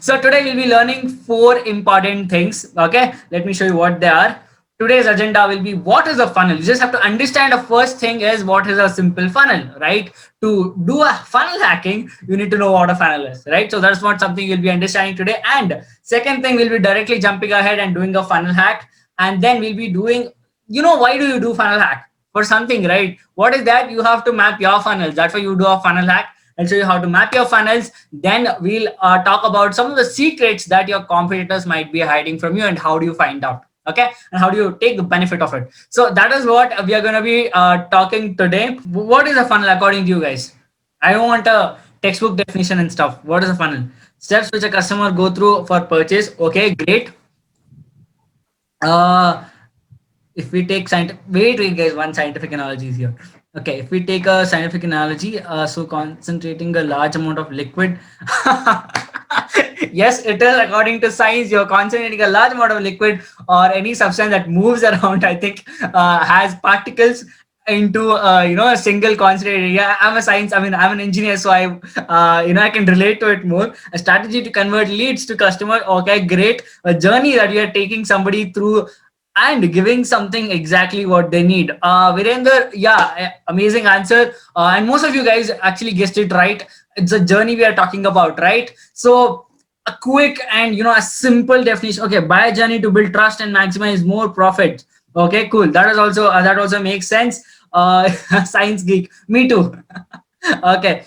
So today we'll be learning 4 important things. Okay, let me show you what they are. Today's agenda will be what is a funnel. You just have to understand the first thing is what is a simple funnel, right? To do a funnel hacking, you need to know what a funnel is, right? So that's not something you'll be understanding today. And second thing, we'll be directly jumping ahead and doing a funnel hack. And then we'll be doing, why do you do funnel hack? For something, right? What is that? You have to map your funnels. That's why you do a funnel hack. I'll show you how to map your funnels. Then we'll talk about some of the secrets that your competitors might be hiding from you and how do you find out. Okay, and how do you take the benefit of it? So that is what we are going to be talking today. What is a funnel according to you guys? I don't want a textbook definition and stuff. What is a funnel? Steps which a customer go through for purchase. Okay, great. If we take wait guys, one scientific analogy is here. Okay, if we take a scientific analogy, so concentrating a large amount of liquid. Yes, it is according to science. You're concentrating a large amount of liquid or any substance that moves around, I think, has particles into a single concentrated area. I'm an engineer, so I can relate to it more. A strategy to convert leads to customer. Okay, great. A journey that you are taking somebody through and giving something exactly what they need. Virender, yeah, amazing answer. And most of you guys actually guessed it right. It's a journey we are talking about, right? So a quick and a simple definition. Okay, buy a journey to build trust and maximize more profit. Okay, cool. That also makes sense. Science geek, me too. Okay,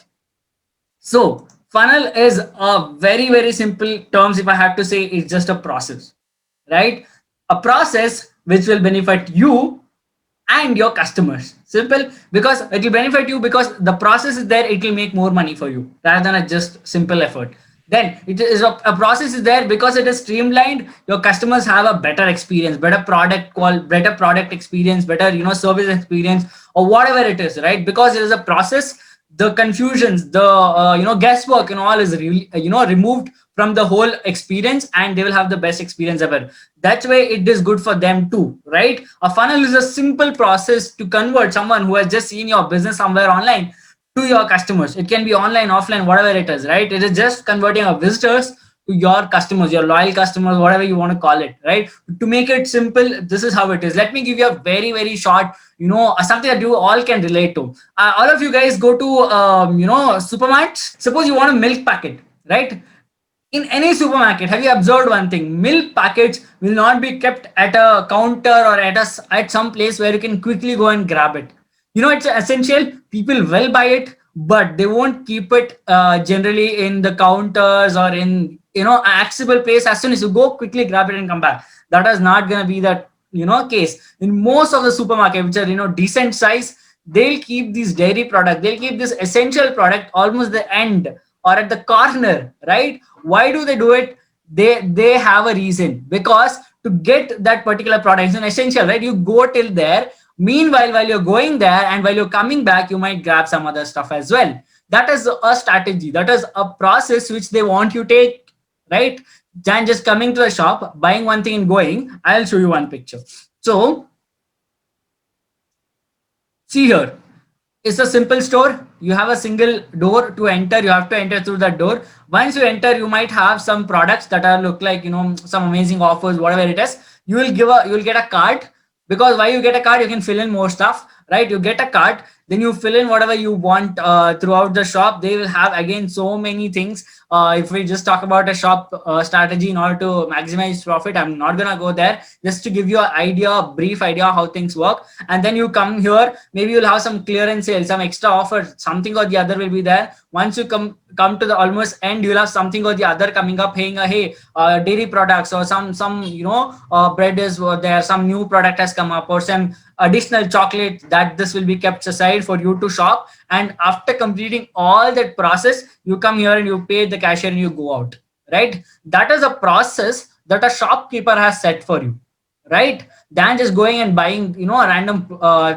so funnel is a very, very simple terms. If I have to say, it's just a process, right? A process which will benefit you and your customers. Simple, because it will benefit you because the process is there. It will make more money for you rather than a just simple effort. Then it is a process is there because it is streamlined. Your customers have a better experience, better product experience, better service experience, or whatever it is, right? Because it is a process. The confusions, the guesswork and all is really removed from the whole experience, and they will have the best experience ever. That's why it is good for them too, right? A funnel is a simple process to convert someone who has just seen your business somewhere online to your customers. It can be online, offline, whatever it is, right? It is just converting our visitors to your customers, your loyal customers, whatever you want to call it, right? To make it simple, this is how it is. Let me give you a very, very short, something that you all can relate to. All of you guys go to, supermarkets. Suppose you want a milk packet, right? In any supermarket, have you observed one thing? Milk packets will not be kept at a counter or at some place where you can quickly go and grab it. It's essential. People will buy it, but they won't keep it generally in the counters or in accessible place. As soon as you go, quickly grab it and come back. That is not going to be the case in most of the supermarket, which are decent size. They'll keep these dairy product. They'll keep this essential product almost the end or at the corner, right? Why do they do it? They have a reason, because to get that particular product is an essential, right? You go till there. Meanwhile, while you're going there and while you're coming back, you might grab some other stuff as well. That is a strategy. That is a process which they want you to take, right? Than just coming to the shop, buying one thing and going. I'll show you one picture. So see here. It's a simple store. You have a single door to enter. You have to enter through that door. Once you enter, you might have some products that are look like some amazing offers, whatever it is. You will get a card, because why you get a card, you can fill in more stuff, right? You get a card, then you fill in whatever you want throughout the shop. They will have again so many things. If we just talk about a shop strategy in order to maximize profit, I'm not gonna go there. Just to give you an idea, a brief idea how things work. And then you come here, maybe you'll have some clearance sale, some extra offer, something or the other will be there. Once you come to the almost end, you'll have something or the other coming up, saying, hey, dairy products or some bread is there, some new product has come up, or some additional chocolate that this will be kept aside for you to shop. And after completing all that process, you come here and you pay the cashier and you go out, right? That is a process that a shopkeeper has set for you, right? Than just going and buying a random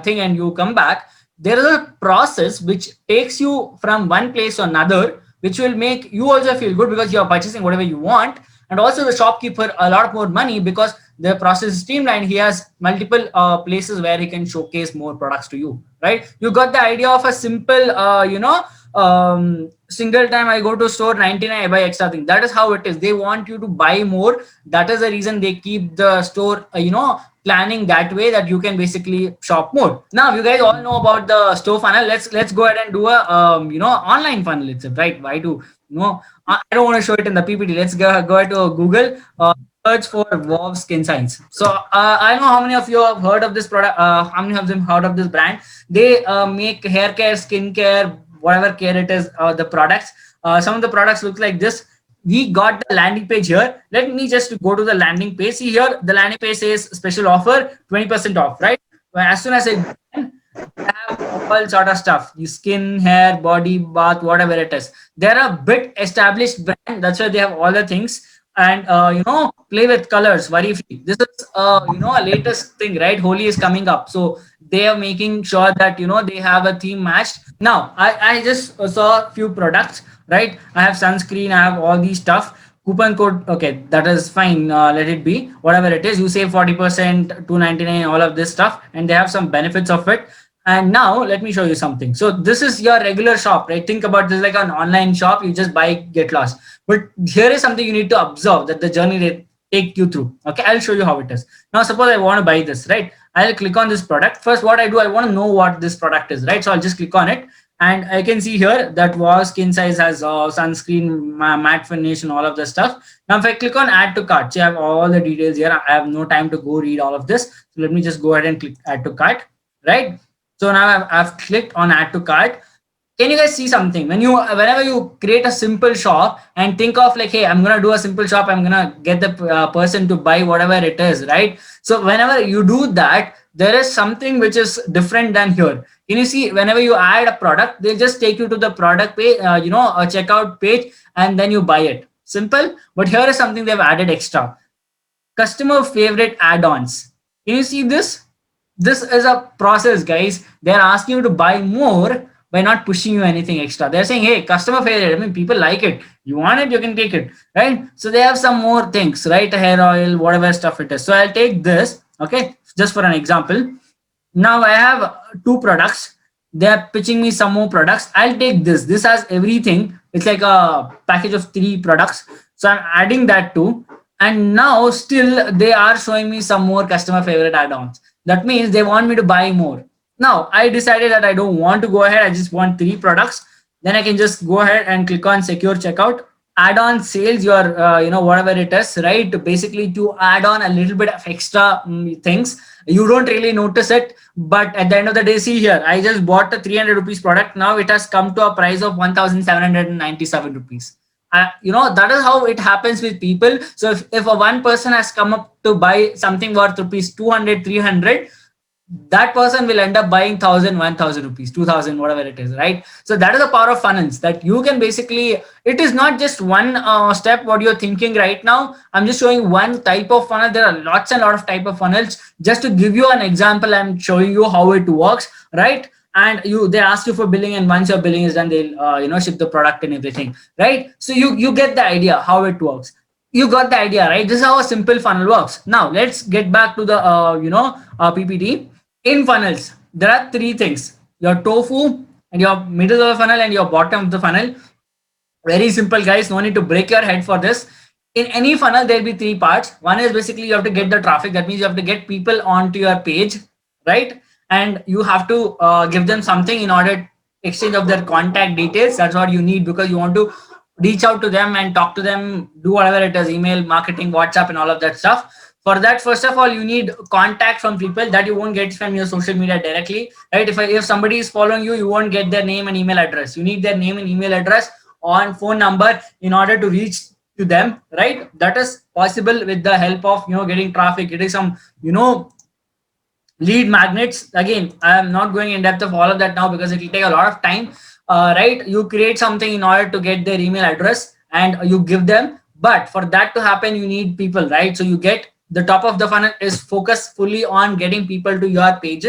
thing and you come back. There is a process which takes you from one place to another, which will make you also feel good because you are purchasing whatever you want, and also the shopkeeper a lot more money because the process is streamlined. He has multiple places where he can showcase more products to you, right? You got the idea of a simple single time I go to store 99, I buy extra thing. That is how it is. They want you to buy more. That is the reason they keep the store, planning that way, that you can basically shop more. Now you guys all know about the store funnel. Let's go ahead and do a online funnel itself, right? Why do I don't want to show it in the PPT. Let's go ahead to Google. Search for WoW Skin Science. So I don't know how many of you have heard of this product. How many of them heard of this brand? They make hair care, skin care, whatever care it is. The products. Some of the products look like this. We got the landing page here. Let me just go to the landing page. See here, the landing page says special offer, 20% off, right? Well, as soon as I have all sort of stuff, you skin, hair, body, bath, whatever it is. They're a bit established brand. That's why they have all the things. And play with colors, worry free. This is a latest thing, right? Holi is coming up, so they are making sure that they have a theme matched. Now I just saw a few products, right? I have sunscreen, I have all these stuff. Coupon code, okay, that is fine. Let it be. Whatever it is, you save 40%, 299, all of this stuff, and they have some benefits of it. And now let me show you something. So this is your regular shop, right? Think about this like an online shop. You just buy, get lost. But here is something you need to observe, that the journey they take you through. Okay, I'll show you how it is. Now, suppose I want to buy this, right? I'll click on this product. First, what I do, I want to know what this product is, right? So I'll just click on it. And I can see here that WoW Skin Size has sunscreen, matte finish, and all of this stuff. Now, if I click on add to cart, see, I have all the details here. I have no time to go read all of this. So let me just go ahead and click add to cart, right? So now I've clicked on add to cart. Can you guys see something? Whenever you create a simple shop and think of like, hey, I'm gonna do a simple shop, I'm gonna get the person to buy whatever it is, right? So whenever you do that, there is something which is different than here. Can you see? Whenever you add a product, they just take you to the product page, a checkout page, and then you buy it. Simple. But here is something they've added extra: customer favorite add-ons. Can you see this? This is a process, guys. They're asking you to buy more by not pushing you anything extra. They're saying, hey, customer favorite. I mean, people like it. You want it, you can take it, right? So they have some more things, right? Hair oil, whatever stuff it is. So I'll take this, okay, just for an example. Now I have two products. They're pitching me some more products. I'll take this. This has everything. It's like a package of 3 products. So I'm adding that too. And now still they are showing me some more customer favorite add-ons. That means they want me to buy more. Now I decided that I don't want to go ahead. I just want 3 products. Then I can just go ahead and click on secure checkout. Add on sales your whatever it is, right? Basically to add on a little bit of extra things. You don't really notice it, but at the end of the day, see here, I just bought a 300 rupees product. Now it has come to a price of 1797 rupees. That is how it happens with people. So if a one person has come up to buy something worth rupees 200, 300, that person will end up buying 1,000, 1,000 rupees, 2,000, whatever it is, right? So that is the power of funnels, that you can basically, it is not just one step what you're thinking right now. I'm just showing one type of funnel. There are lots and lot of type of funnels. Just to give you an example, I'm showing you how it works, right? And they ask you for billing, and once your billing is done, they'll ship the product and everything, right? So you get the idea how it works. You got the idea, right? This is how a simple funnel works. Now let's get back to the PPT. In funnels, there are 3 things: your tofu, and your middle of the funnel, and your bottom of the funnel. Very simple, guys. No need to break your head for this. In any funnel, there'll be 3 parts. One is basically you have to get the traffic. That means you have to get people onto your page, right? And you have to give them something in order exchange of their contact details. That's what you need, because you want to reach out to them and talk to them, do whatever it is, email, marketing, WhatsApp, and all of that stuff. For that, first of all, you need contact from people that you won't get from your social media directly, right? If somebody is following you, you won't get their name and email address. You need their name and email address on phone number in order to reach to them, right? That is possible with the help of getting traffic. It is some lead magnets. Again, I am not going in depth of all of that now because it will take a lot of time, right? You create something in order to get their email address and you give them, but for that to happen, you need people, right? So you get the top of the funnel is focused fully on getting people to your page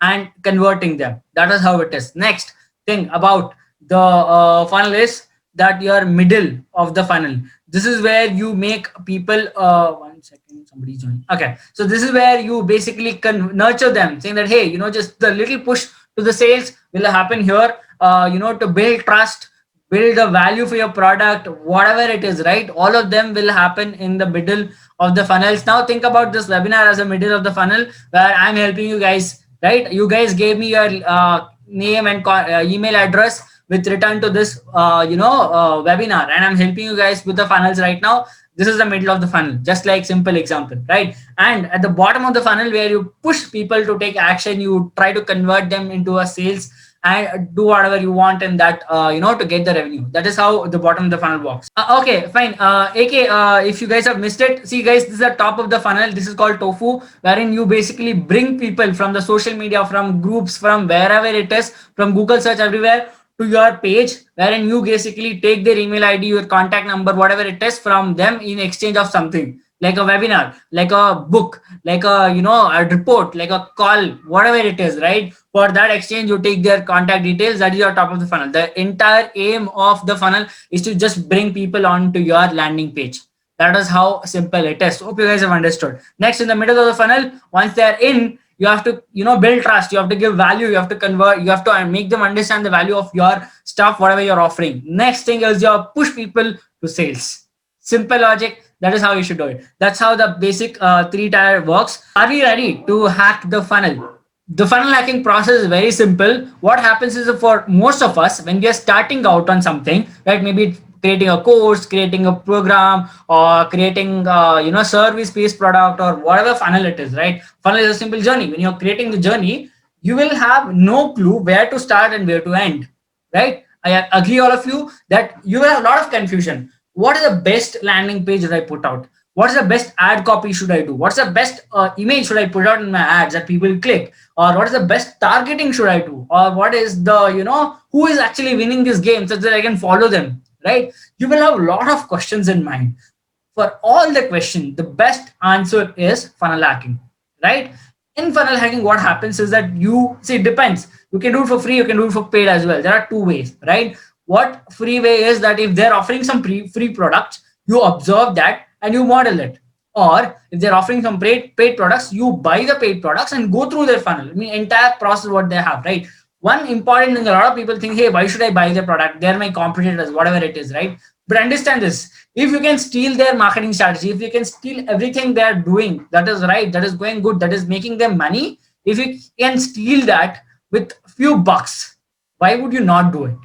and converting them. That is how it is. Next thing about the funnel is that your middle of the funnel. This is where you make people. One second, somebody's joining. Okay, so this is where you basically can nurture them, saying that hey, just the little push to the sales will happen here, to build trust, build a value for your product, whatever it is, right? All of them will happen in the middle of the funnels. Now think about this webinar as a middle of the funnel where I'm helping you guys, right? You guys gave me your name and email address with return to this webinar, and I'm helping you guys with the funnels right now. This is the middle of the funnel, just like simple example, right? And at the bottom of the funnel where you push people to take action, you try to convert them into a sales and do whatever you want in that, to get the revenue. That is how the bottom of the funnel works. Okay, fine. AK, if you guys have missed it, see guys, this is the top of the funnel. This is called tofu, wherein you basically bring people from the social media, from groups, from wherever it is, from Google search, everywhere, to your page, wherein you basically take their email ID, your contact number, whatever it is, from them in exchange of something like a webinar, like a book, like a report, like a call, whatever it is, right? For that exchange, you take their contact details. That is your top of the funnel. The entire aim of the funnel is to just bring people onto your landing page. That is how simple it is. Hope you guys have understood. Next, in the middle of the funnel, once they're in, you have to build trust, you have to give value, you have to convert, you have to make them understand the value of your stuff, whatever you're offering. Next thing is you push people to sales. Simple logic. That is how you should do it. That's how the basic 3-tier works. Are we ready to hack the funnel? The funnel hacking process is very simple. What happens is, for most of us, when we are starting out on something, right, maybe creating a course, creating a program, or creating service based product, or whatever funnel it is, right? Funnel is a simple journey. When you're creating the journey, you will have no clue where to start and where to end, right? I agree, all of you, that you will have a lot of confusion. What is the best landing page that I put out? What's the best ad copy should I do? What's the best image should I put out in my ads that people click? Or what is the best targeting should I do? Or what is the, who is actually winning this game such that I can follow them, right? You will have a lot of questions in mind. For all the questions, the best answer is funnel hacking, right? In funnel hacking, what happens is that it depends. You can do it for free, you can do it for paid as well. There are two ways, right? What free way is that if they're offering some free products, you observe that and you model it. Or if they're offering some paid products, you buy the paid products and go through their funnel. I mean, entire process what they have, right? One important thing, a lot of people think, hey, why should I buy their product? They're my competitors, whatever it is, right? But understand this, if you can steal their marketing strategy, if you can steal everything they're doing, that is right, that is going good, that is making them money, if you can steal that with few bucks, why would you not do it?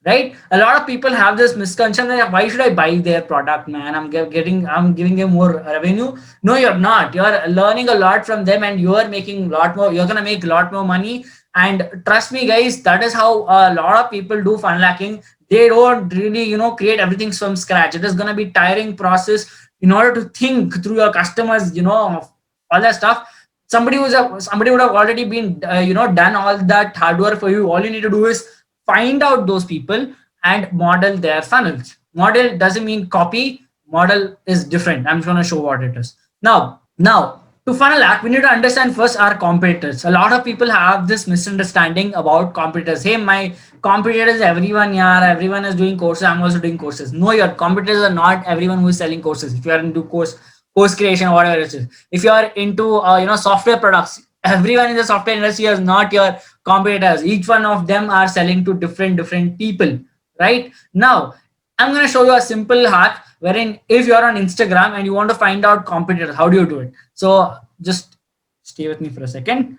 Right? A lot of people have this misconception that why should I buy their product, man? I'm giving them more revenue. No, you're not. You're learning a lot from them, and you are making a lot more. You're gonna make a lot more money. And trust me, guys, that is how a lot of people do funnel hacking. They don't really, create everything from scratch. It is gonna be tiring process in order to think through your customers, all that stuff. Somebody would have already been, done all that hard work for you. All you need to do is find out those people and model their funnels. Model doesn't mean copy. Model is different. I'm going to show what it is. Now, to funnel hack, we need to understand first our competitors. A lot of people have this misunderstanding about competitors. Hey, my competitor is everyone, yeah, everyone is doing courses. I'm also doing courses. No, your competitors are not everyone who is selling courses. If you are into course creation or whatever it is, if you are into software products, everyone in the software industry is not your competitors. Each one of them are selling to different people. Right now, I'm going to show you a simple hack wherein if you're on Instagram and you want to find out competitors, how do you do it? So just stay with me for a second.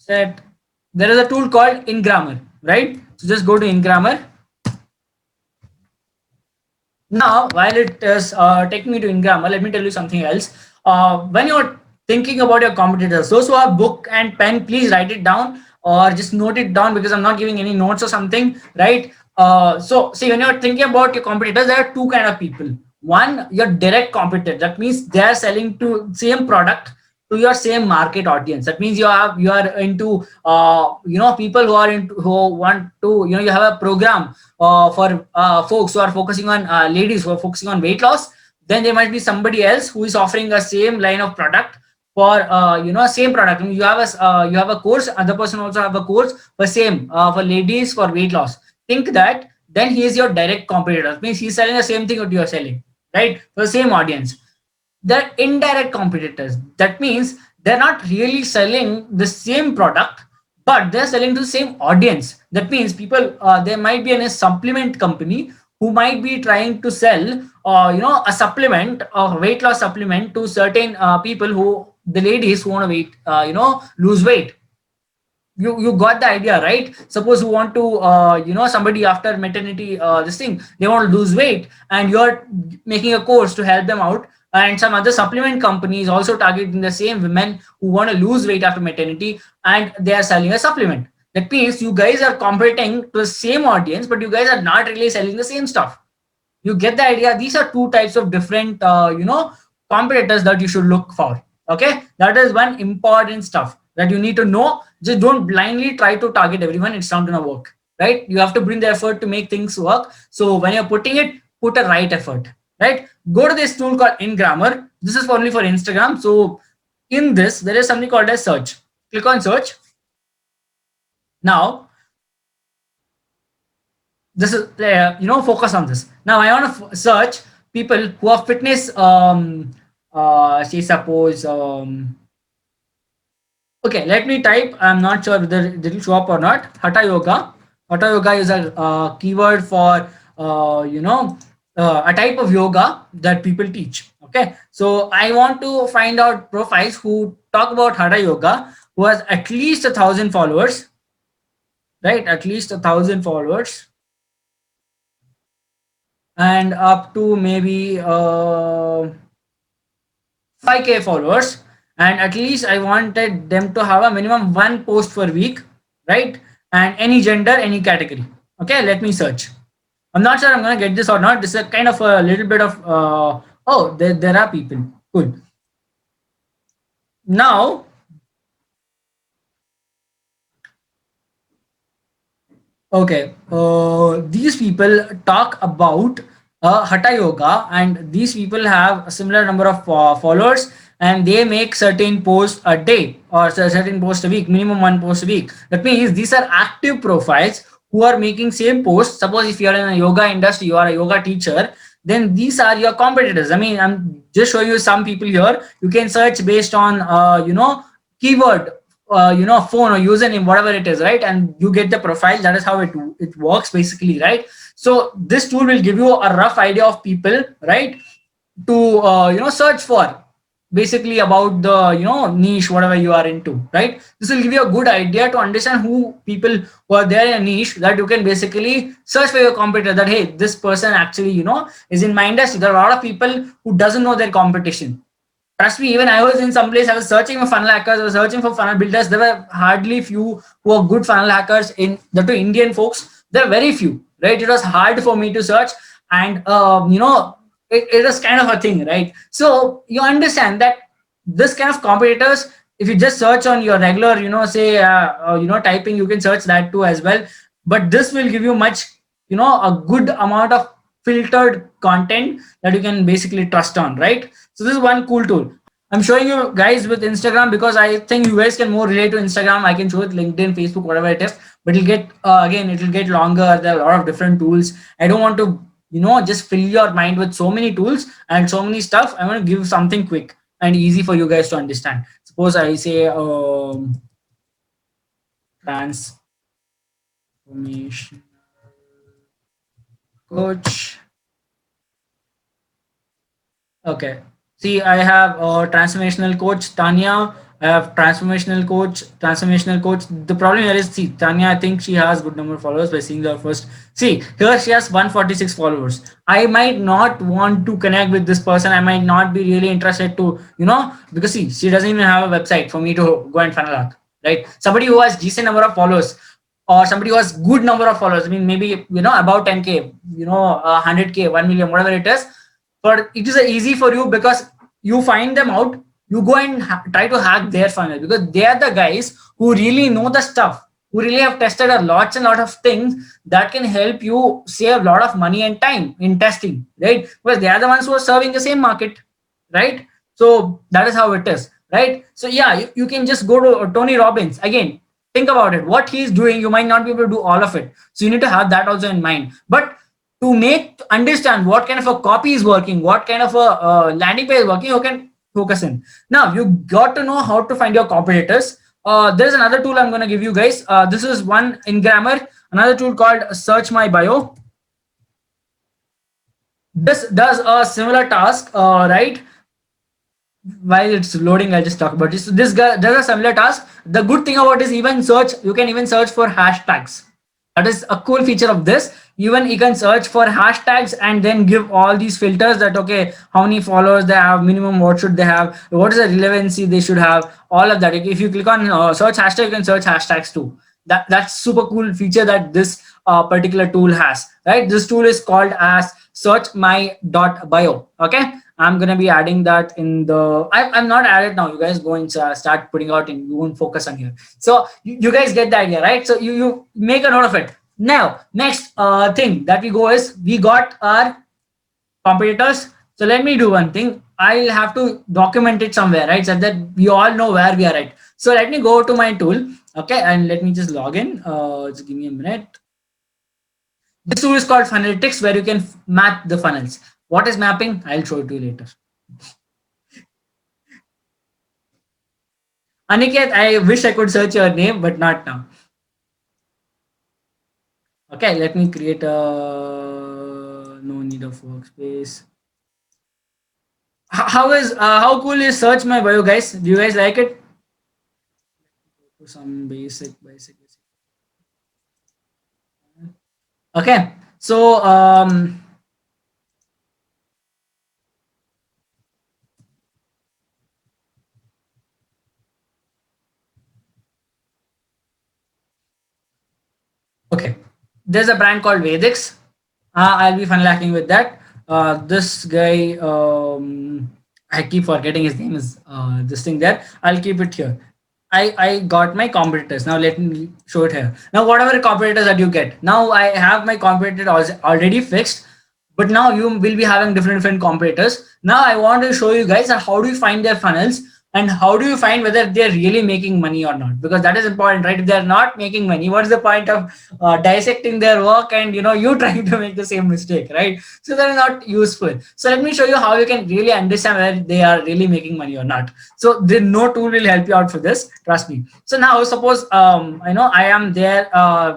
There is a tool called InGrammer, right? So just go to InGrammer. Now, while it is taking me to InGrammer, let me tell you something else. When you're thinking about your competitors, those who have book and pen, please write it down or just note it down, because I'm not giving any notes or something, right? So see, when you're thinking about your competitors, there are two kind of people. One, your direct competitor. That means they're selling to same product to your same market audience. That means you are into people who want to, you have a program for folks who are focusing on ladies who are focusing on weight loss. Then there might be somebody else who is offering the same line of product for same product. I mean, you have a course, other person also have a course for same for ladies for weight loss. Think that then he is your direct competitor. It means he's selling the same thing what you are selling, right? For the same audience. They're indirect competitors. That means they're not really selling the same product, but they're selling to the same audience. That means people, there might be a supplement company who might be trying to sell, a supplement, a weight loss supplement to certain people, who the ladies who want to lose weight. You got the idea, right? Suppose you want to, somebody after maternity, this thing, they want to lose weight, and you're making a course to help them out. And some other supplement companies also targeting the same women who want to lose weight after maternity, and they are selling a supplement. That means you guys are competing to the same audience, but you guys are not really selling the same stuff. You get the idea? These are two types of different, competitors that you should look for. Okay, that is one important stuff that you need to know. Just don't blindly try to target everyone. It's not gonna work, right? You have to bring the effort to make things work. So when you're putting it, put a right effort, right? Go to this tool called InGrammer. This is only for Instagram. So in this, there is something called as search. Click on search. Now, this is, focus on this. Now I want to search people who are fitness, say suppose, okay, let me type. I'm not sure whether it will show up or not. Hatha yoga. Hatha yoga is a keyword for, a type of yoga that people teach. Okay, so I want to find out profiles who talk about Hatha yoga, who has at least 1,000 followers, right? At least 1,000 followers, and up to maybe 5K followers. And at least I wanted them to have a minimum one post per week, right? And any gender, any category. Okay, let me search. I'm not sure I'm going to get this or not. This is kind of a little bit of, there are people. Cool. Now, okay, these people talk about Hatha yoga, and these people have a similar number of followers, and they make certain posts a day or certain posts a week, minimum one post a week. That means these are active profiles who are making same posts. Suppose if you are in a yoga industry, you are a yoga teacher, then these are your competitors. I mean, I'm just showing you some people here. You can search based on, keyword, phone or username, whatever it is, right? And you get the profile. That is how it works basically, right? So this tool will give you a rough idea of people, right, to search for, basically about the niche, whatever you are into, right? This will give you a good idea to understand who people who are there in a niche, that you can basically search for your competitor, that hey, this person actually is in my industry. There are a lot of people who doesn't know their competition. Trust me, even I was in some place, I was searching for funnel hackers, I was searching for funnel builders. There were hardly few who are good funnel hackers, in the two Indian folks. There are very few, right? It was hard for me to search, and it is kind of a thing, right? So you understand that this kind of competitors, if you just search on your regular, typing, you can search that too as well. But this will give you much, a good amount of filtered content that you can basically trust on, right? So this is one cool tool. I'm showing you guys with Instagram because I think you guys can more relate to Instagram. I can show it LinkedIn, Facebook, whatever it is, but it'll get, again, it'll get longer. There are a lot of different tools. I don't want to, just fill your mind with so many tools and so many stuff. I want to give something quick and easy for you guys to understand. Suppose I say, transformation coach. Okay. See, I have a transformational coach, Tanya. I have transformational coach. The problem here is, see, Tanya, I think she has good number of followers by seeing her first. See, here she has 146 followers. I might not want to connect with this person. I might not be really interested to, because see, she doesn't even have a website for me to go and funnel hack, right? Somebody who has decent number of followers, or somebody who has good number of followers. I mean, maybe, about 10K, 100K, 1 million, whatever it is. But it is easy for you because you find them out, you go and try to hack their funnel, because they are the guys who really know the stuff, who really have tested a lot of things that can help you save a lot of money and time in testing, right? Because they are the ones who are serving the same market, right? So that is how it is, right? So yeah, you can just go to Tony Robbins. Again, think about it. What he's doing, you might not be able to do all of it. So you need to have that also in mind. But to understand what kind of a copy is working, what kind of a landing page is working, you can focus in. Now, you got to know how to find your competitors, There's another tool I'm going to give you guys. This is one in Grammar, another tool called Search My Bio. This does a similar task, right? While it's loading, I'll just talk about this. This guy does a similar task. The good thing about is even search, you can even search for hashtags. That is a cool feature of this. Even you can search for hashtags and then give all these filters that okay, how many followers they have, minimum what should they have, what is the relevancy they should have, all of that. If you click on search hashtag, you can search hashtags too. That's super cool feature that this particular tool has. Right, this tool is called as search my bio. Okay, I'm gonna be adding that in the. I'm not added now. You guys go and start putting out, and you won't focus on here. So you guys get the idea, right? So you make a note of it. Now, next thing that we go is we got our competitors. So let me do one thing. I'll have to document it somewhere, right? So that we all know where we are at. So let me go to my tool. Okay, and let me just log in. Just give me a minute. This tool is called Funnelytics, where you can map the funnels. What is mapping? I'll show it to you later. Aniket, I wish I could search your name, but not now. Okay, let me create a no need of workspace. How cool is search my bio, guys? Do you guys like it? Some basic. Okay, so okay, there's a brand called Vedix. I'll be fun lacking with that. This guy, I keep forgetting his name is this thing there. I'll keep it here. I got my competitors. Now let me show it here. Now whatever competitors that you get, now I have my competitor already fixed. But now you will be having different competitors. Now I want to show you guys how do you find their funnels and how do you find whether they're really making money or not, because that is important, right? If they're not making money, what's the point of dissecting their work and you trying to make the same mistake, right? So that is not useful. So let me show you how you can really understand whether they are really making money or not. So the no tool will help you out for this, trust me. So now suppose I know I am there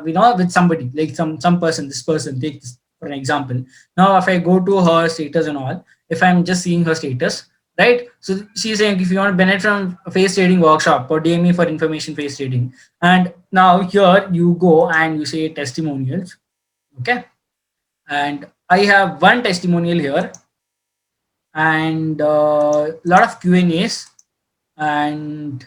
with somebody, like some person, this person, take this for an example. Now if I go to her status and all, if I'm just seeing her status, right? So she's saying if you want to benefit from a face trading workshop or DM me for information face trading. And now here you go and you say testimonials. Okay. And I have one testimonial here and a lot of Q&As and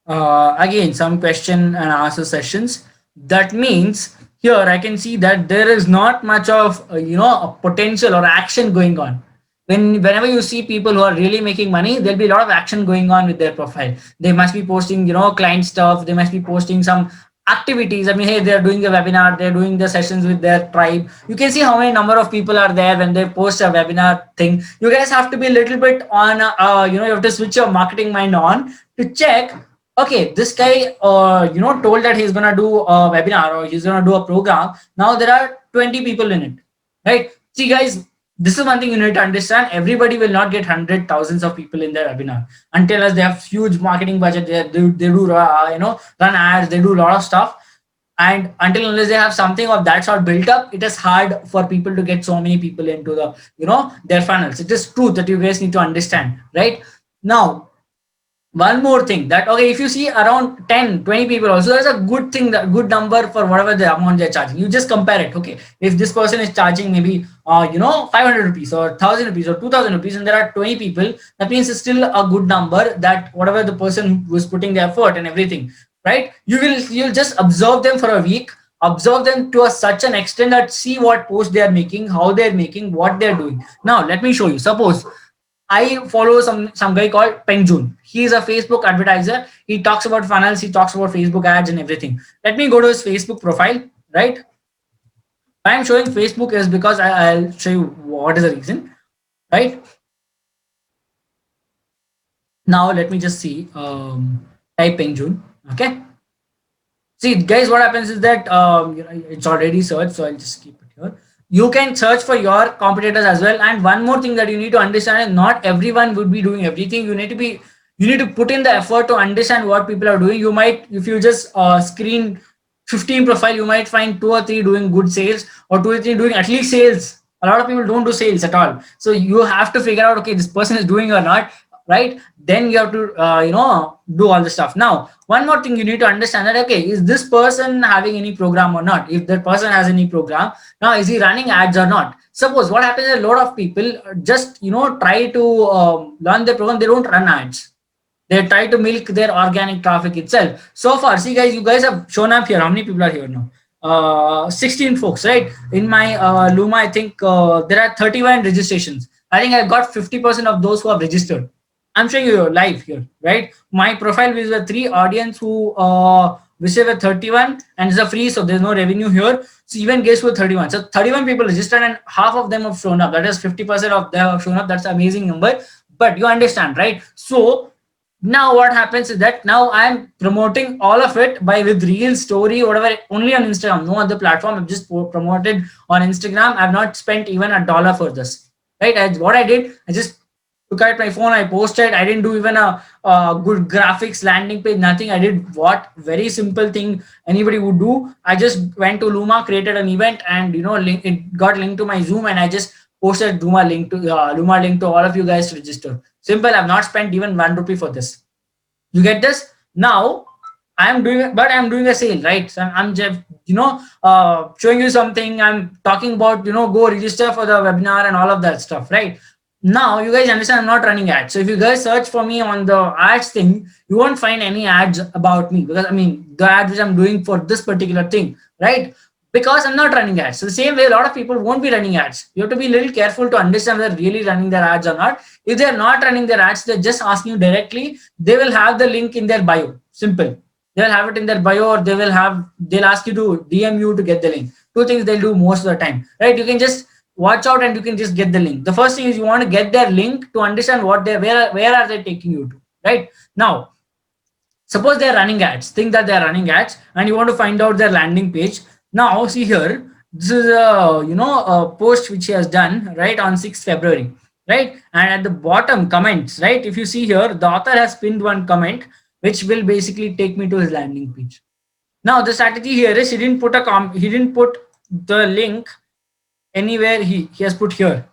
again some question and answer sessions. That means here I can see that there is not much of a potential or action going on. Whenever you see people who are really making money, there'll be a lot of action going on with their profile. They must be posting client stuff, they must be posting some activities. I mean, hey, they're doing a webinar, they're doing the sessions with their tribe. You can see how many number of people are there when they post a webinar thing. You guys have to be a little bit on you have to switch your marketing mind on to check, okay, this guy told that he's gonna do a webinar or he's gonna do a program. Now there are 20 people in it, right? See guys, this is one thing you need to understand. Everybody will not get hundred thousands of people in their webinar until as they have huge marketing budget. They do run ads, they do a lot of stuff. And until unless they have something of that sort built up, it is hard for people to get so many people into the their funnels. It is truth that you guys need to understand, right? Now one more thing, that okay, if you see around 10-20 people also, that's a good thing, that good number for whatever the amount they're charging. You just compare it. Okay, if this person is charging maybe 500 rupees or 1000 rupees or 2000 rupees and there are 20 people, that means it's still a good number, that whatever the person was putting the effort and everything, right? You'll just observe them for a week, observe them to such an extent that see what post they are making, how they're making, what they're doing. Now let me show you. Suppose I follow some guy called Pengjun. He is a Facebook advertiser. He talks about funnels. He talks about Facebook ads and everything. Let me go to his Facebook profile. Right. Why I'm showing Facebook is because I'll show you what is the reason. Right. Now let me just see. Type Pengjun. Okay. See guys, what happens is that it's already searched, so I'll just keep it here. You can search for your competitors as well. And one more thing that you need to understand is not everyone would be doing everything. You need to be You need to put in the effort to understand what people are doing. You might, if you just screen 15 profile, you might find two or three doing good sales, or two or three doing at least sales. A lot of people don't do sales at all. So you have to figure out, okay, this person is doing or not, right? Then you have to, do all the stuff. Now, one more thing you need to understand that, okay, is this person having any program or not? If that person has any program, now is he running ads or not? Suppose what happens is a lot of people just, try to learn the program, they don't run ads, they try to milk their organic traffic itself. So far, see guys, you guys have shown up here. How many people are here now? 16 folks, right? In my Luma, I think there are 31 registrations. I think I got 50% of those who have registered. I'm showing you live here, right? My profile is a 3 audience who visited with 31, and it's a free, so there's no revenue here. So even guests with 31. So 31 people registered and half of them have shown up. That is 50% of them have shown up. That's an amazing number. But you understand, right? So now what happens is that now I'm promoting all of it by with real story, whatever, only on Instagram, no other platform. I've just promoted on Instagram. I've not spent even $1 for this, right? What I did, I just took out my phone, I posted. I didn't do even a good graphics landing page, nothing. I did what very simple thing anybody would do. I just went to Luma, created an event, and it got linked to my Zoom, and I just posted Luma link to all of you guys to register. Simple. I've not spent even 1 rupee for this. You get this? Now I'm doing a sale, right? So I'm just showing you something. I'm talking about go register for the webinar and all of that stuff, right? Now you guys understand I'm not running ads. So if you guys search for me on the ads thing, you won't find any ads about me, because I mean the ads which I'm doing for this particular thing, right? Because I'm not running ads. So the same way, a lot of people won't be running ads. You have to be a little careful to understand whether they're really running their ads or not. If they're not running their ads, they're just asking you directly, they will have the link in their bio. Simple. They'll have it in their bio, or they'll ask you to DM you to get the link. Two things they'll do most of the time, right? You can just watch out and you can just get the link. The first thing is you want to get their link to understand where are they taking you to, right? Now, suppose they're running ads, think that they're running ads, and you want to find out their landing page. Now see here, this is a post which he has done right on 6th February, right? And at the bottom comments, right, if you see here, the author has pinned one comment which will basically take me to his landing page. Now the strategy here is he didn't put the link anywhere. He has put here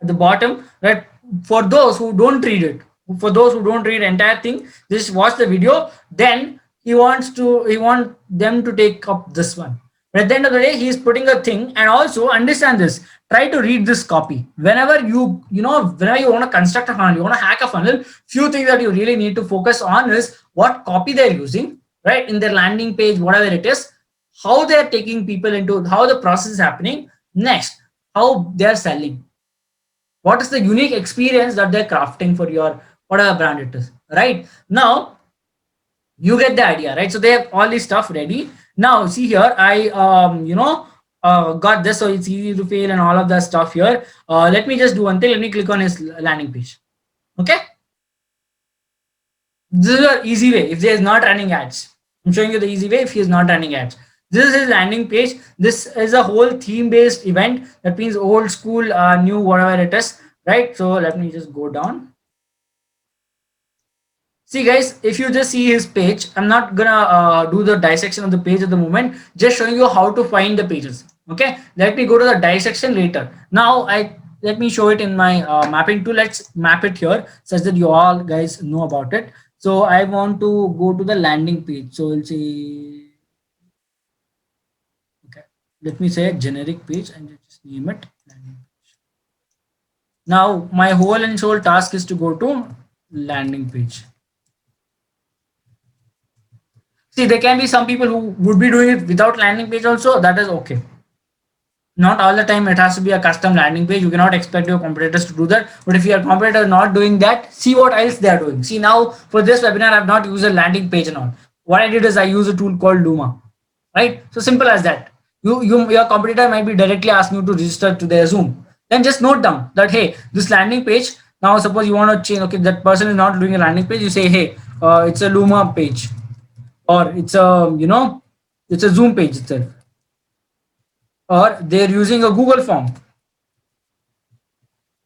at the bottom, right? For those who don't read it, for those who don't read entire thing, just watch the video. Then he wants them to take up this one. But at the end of the day, he is putting a thing. And also understand this, try to read this copy whenever whenever you want to construct a funnel, you want to hack a funnel. Few things that you really need to focus on is what copy they're using, right, in their landing page, whatever it is, how they're taking people into, how the process is happening. Next, how they're selling, what is the unique experience that they're crafting for your whatever brand it is. Right now you get the idea, right? So they have all this stuff ready. Now see here, I got this, so it's easy to fail and all of that stuff here. Let me just do one thing. Let me click on his landing page. Okay, this is an easy way if he is not running ads. I'm showing you the easy way if he is not running ads. This is his landing page. This is a whole theme based event. That means old school, new, whatever it is, right? So let me just go down. See guys, if you just see his page, I'm not gonna do the dissection of the page at the moment, just showing you how to find the pages. Okay, let me go to the dissection later. Now let me show it in my mapping tool. Let's map it here such that you all guys know about it. So I want to go to the landing page. So we'll see. Okay, let me say generic page and just name it landing page. Now my whole and sole task is to go to landing page. See, there can be some people who would be doing it without landing page also. That is okay. Not all the time it has to be a custom landing page. You cannot expect your competitors to do that. But if your competitor is not doing that, see what else they are doing. See, now for this webinar, I have not used a landing page and all. What I did is I used a tool called Luma, right? So simple as that. Your competitor might be directly asking you to register to their Zoom. Then just note down that, hey, this landing page. Now suppose you want to change. Okay, that person is not doing a landing page. You say, hey, it's a Luma page, or it's a it's a Zoom page itself, or they're using a Google form.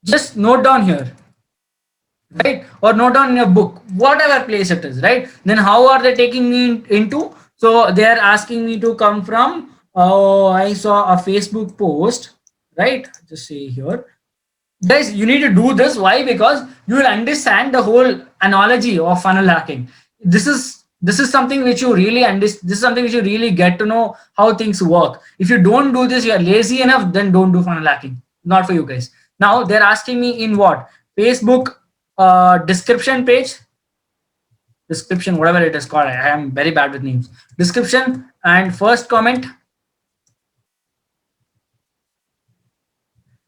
Just note down here, right? Or note on your book, whatever place it is, right? Then how are they taking me into? So they are asking me to come from, oh, I saw a Facebook post, right? Just say here, guys, you need to do this. Why? Because you will understand the whole analogy of funnel hacking. This is something which you really understand. This is something which you really get to know how things work. If you don't do this, you are lazy enough, then don't do funnel hacking. Not for you guys. Now they're asking me in what? Facebook description page, description, whatever it is called. I am very bad with names. Description and first comment.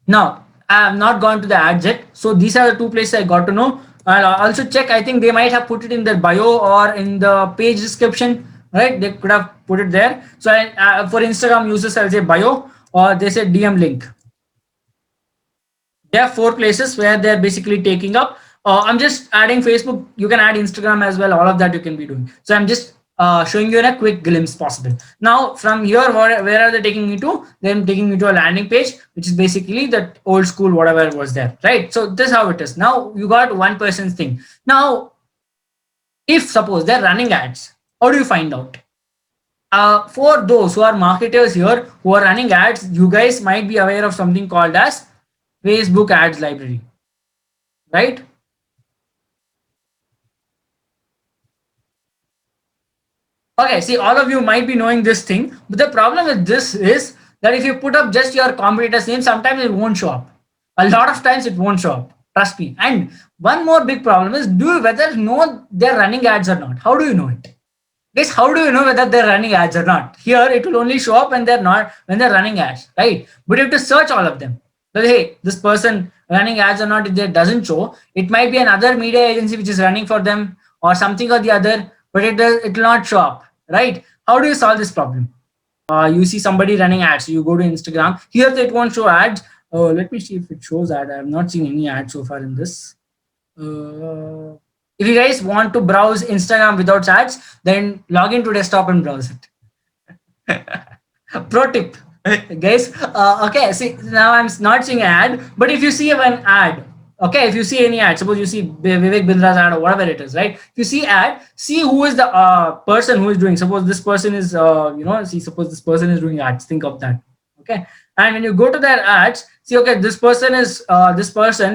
Now, I have not gone to the ads yet. So these are the two places I got to know. I'll also check. I think they might have put it in their bio or in the page description, right? They could have put it there. So for Instagram users, I'll say bio, or they say DM link. There are four places where they're basically taking up. I'm just adding Facebook. You can add Instagram as well. All of that you can be doing. So I'm just showing you in a quick glimpse possible. Now from here, where are they taking me to? They're taking me to a landing page, which is basically that old school whatever was there, right? So this is how it is. Now you got one person's thing. Now, if suppose they're running ads, how do you find out? For those who are marketers here who are running ads, you guys might be aware of something called as Facebook ads library, right? Okay, see, all of you might be knowing this thing, but the problem with this is that if you put up just your competitor's name, sometimes it won't show up. A lot of times it won't show up. Trust me. And one more big problem is, do you whether know they're running ads or not? How do you know it? Guys, how do you know whether they're running ads or not? Here, it will only show up when they're not, when they're running ads, right? But you have to search all of them. But hey, this person running ads or not, if it doesn't show, it might be another media agency which is running for them or something or the other, but it will not show up, right? How do you solve this problem? You see somebody running ads, so you go to Instagram. Here, it won't show ads. Let me see if it shows ad. I have not seen any ads so far in this. If you guys want to browse Instagram without ads, then log into desktop and browse it. Pro tip, guys. Okay, see, now I'm not seeing an ad, but if you see an ad, okay, if you see any ad, suppose you see Vivek Bindra's ad or whatever it is, right? If you see ad, see who is the person who is doing. Suppose this person is, suppose this person is doing ads. Think of that, okay? And when you go to their ads, see, okay, this person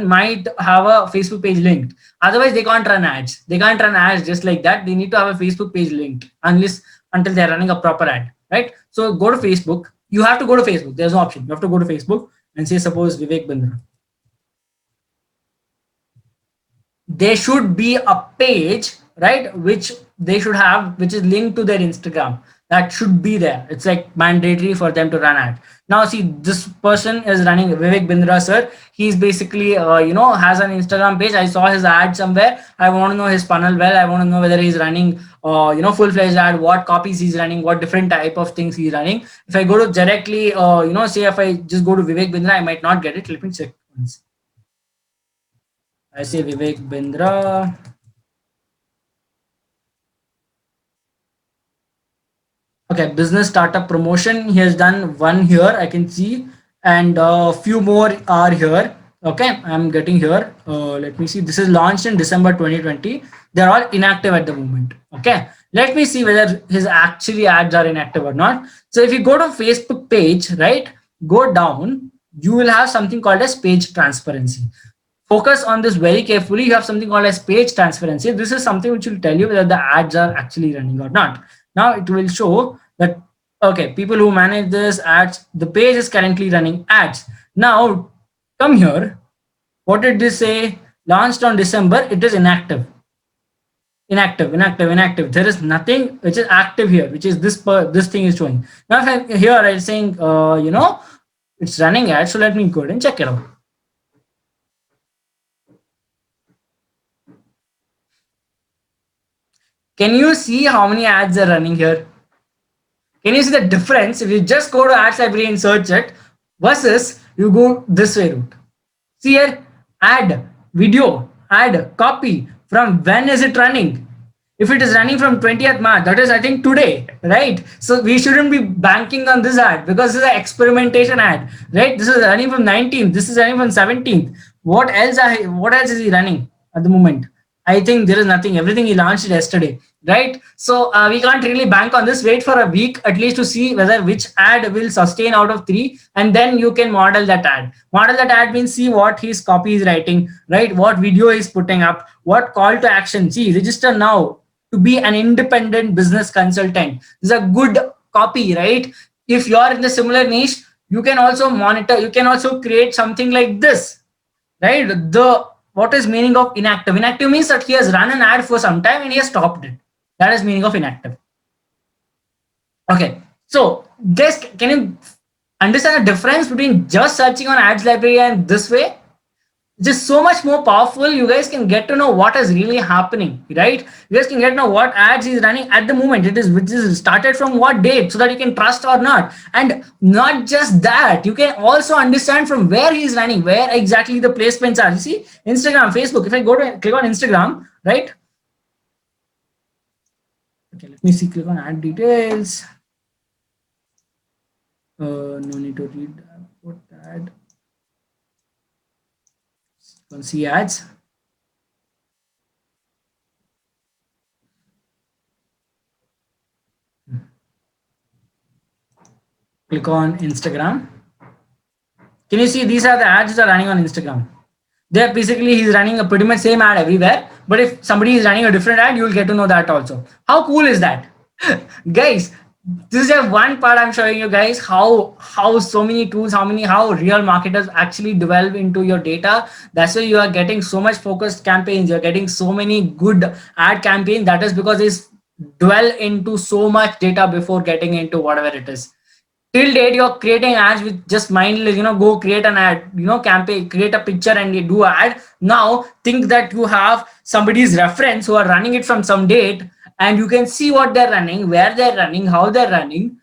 might have a Facebook page linked. Otherwise, they can't run ads. They can't run ads just like that. They need to have a Facebook page linked until they're running a proper ad, right? So go to Facebook. You have to go to Facebook. There's no option. You have to go to Facebook and say, suppose Vivek Bindra. There should be a page, right, which they should have, which is linked to their Instagram. That should be there. It's like mandatory for them to run ad. Now, see, this person is running, Vivek Bindra, sir. He's basically, has an Instagram page. I saw his ad somewhere. I want to know his funnel well. I want to know whether he's running, full-fledged ad, what copies he's running, what different type of things he's running. If I go to directly, say if I just go to Vivek Bindra, I might not get it. Let me check once. I say Vivek Bindra. Okay, business startup promotion. He has done one here, I can see, and a few more are here. Okay, I'm getting here. Let me see. This is launched in December 2020. They're all inactive at the moment. Okay, let me see whether his actually ads are inactive or not. So if you go to Facebook page, right, go down, you will have something called as page transparency. Focus on this very carefully. You have something called as page transparency. This is something which will tell you whether the ads are actually running or not. Now it will show that, okay, people who manage this ads, the page is currently running ads. Now come here. What did this say? Launched on December, it is inactive. Inactive. There is nothing which is active here, which is this thing is showing. Now if here I'm saying, it's running ads. So let me go ahead and check it out. Can you see how many ads are running here? Can you see the difference if you just go to ads library and search it versus you go this way route? See here, ad, video, ad, copy. From when is it running? If it is running from 20th March, that is, I think, today, right? So we shouldn't be banking on this ad because this is an experimentation ad, right? This is running from 19th. This is running from 17th. What else is he running? at the moment. I think there is nothing. Everything he launched yesterday, right? So we can't really bank on this. Wait for a week at least to see whether which ad will sustain out of three, and then you can model that ad. Model that ad means see what his copy is writing, right? What video he's putting up, what call to action. See, register now to be an independent business consultant. This is a good copy, right? If you are in the similar niche, you can also monitor. You can also create something like this, right? The what is meaning of inactive? Inactive means that he has run an ad for some time and he has stopped it. That is meaning of inactive. Okay, so just can you understand the difference between just searching on ads library and this way? Just so much more powerful. You guys can get to know what is really happening, right? You guys can get to know what ads is running at the moment. It is which is started from what date, so that you can trust or not. And not just that, you can also understand from where he's running, where exactly the placements are. You see, Instagram, Facebook. If I go to click on Instagram, right? Okay, let me see. Click on ad details. No need to read that. What ad? See ads. Click on Instagram. Can you see these are the ads that are running on Instagram? They're basically he's running a pretty much same ad everywhere. But if somebody is running a different ad, you'll get to know that also. How cool is that? Guys, this is just one part I'm showing you guys how so many tools, how real marketers actually delve into your data. That's why you are getting so much focused campaigns. You're getting so many good ad campaigns. That is because they dwell into so much data before getting into whatever it is. Till date you're creating ads with just mindless, go create an ad, campaign, create a picture and you do ad. Now think that you have somebody's reference who are running it from some date, and you can see what they're running, where they're running, how they're running.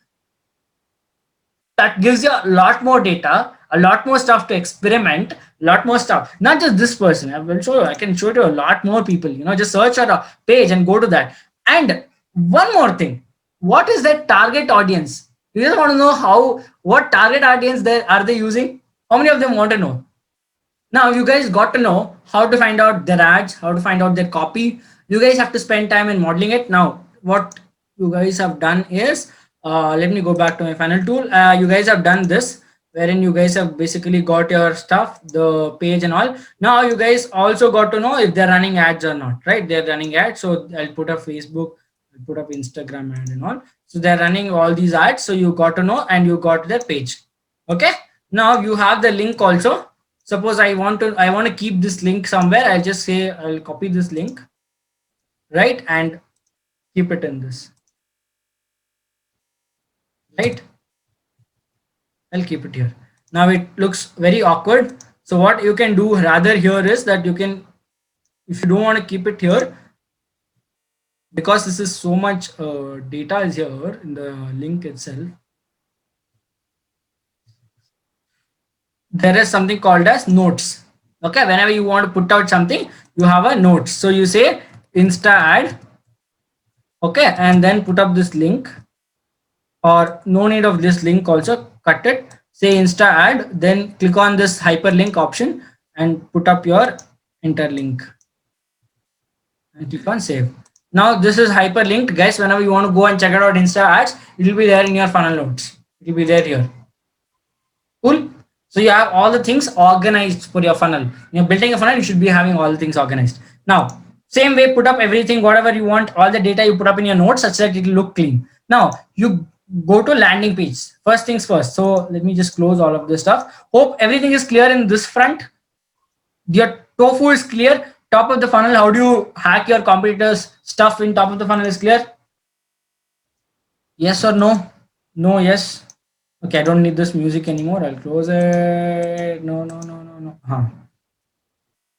That gives you a lot more data, a lot more stuff to experiment, a lot more stuff. Not just this person. I will show you. I can show you a lot more people. Just search at a page and go to that. And one more thing, what is that target audience? You just want to know what target audience are they using? How many of them want to know? Now you guys got to know how to find out their ads, how to find out their copy. You guys have to spend time in modeling it. Now what you guys have done is, let me go back to my funnel tool. You guys have done this, wherein you guys have basically got your stuff, the page and all. Now you guys also got to know if they're running ads or not, right? They're running ads. So I'll put up Facebook, I'll put up Instagram ad and all. So they're running all these ads. So you got to know, and you got their page. Okay. Now you have the link also. Suppose I want to keep this link somewhere. I'll just say I'll copy this link, right, and keep it in this, right? I'll keep it here. Now it looks very awkward. So what you can do rather here is that you can, if you don't want to keep it here, because this is so much data is here in the link itself, there is something called as notes. Okay, whenever you want to put out something, you have a notes. So you say Insta ad, okay, and then put up this link, or no need of this link also, cut it, say Insta ad, then click on this hyperlink option and put up your interlink and click on save. Now this is hyperlinked, guys. Whenever you want to go and check it out Insta ads, it will be there in your funnel notes. It will be there here. Cool. So you have all the things organized for your funnel. You're building a funnel, you should be having all the things organized. Now, same way, put up everything, whatever you want, all the data you put up in your notes such that it will look clean. Now, you go to landing page. First things first. So let me just close all of this stuff. Hope everything is clear in this front. Your tofu is clear. Top of the funnel, how do you hack your competitors' stuff in top of the funnel is clear? Yes or no? No, yes. Okay, I don't need this music anymore. I'll close it. No.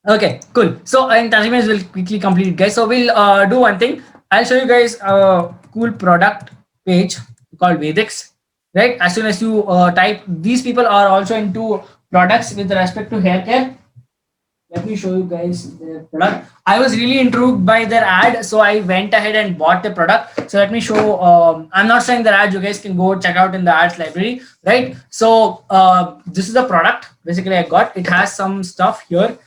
Okay, cool. So in 30 minutes, we'll quickly complete it, guys. So we'll do one thing. I'll show you guys a cool product page called Vedix, right? As soon as you type, these people are also into products with respect to hair care. Let me show you guys their product. I was really intrigued by their ad, so I went ahead and bought the product. So let me show. I'm not saying their ad. You guys can go check out in the ads library, right? So this is the product. Basically, I got. It has some stuff here.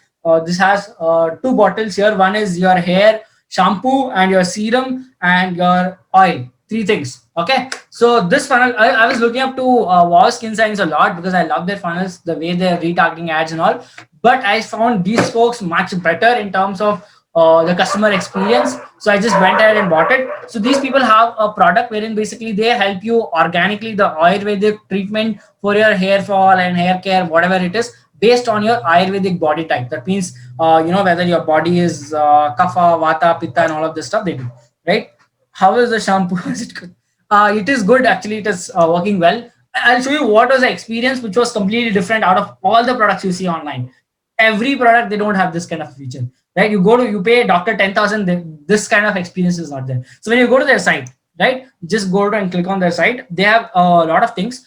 This has two bottles here. One is your hair shampoo and your serum and your oil. Three things. Okay. So this funnel, I was looking up to Wow Skin Science a lot because I love their funnels, the way they're retargeting ads and all. But I found these folks much better in terms of the customer experience. So I just went ahead and bought it. So these people have a product wherein basically they help you organically the Ayurvedic treatment for your hair fall and hair care, whatever it is, based on your Ayurvedic body type. That means, whether your body is kapha, vata, pitta, and all of this stuff they do, right? How is the shampoo? Is it good? It is good actually. It is working well. I'll show you what was the experience, which was completely different out of all the products you see online. Every product they don't have this kind of feature, right? You pay doctor 10,000, this kind of experience is not there. So when you go to their site, right, just go to and click on their site. They have a lot of things.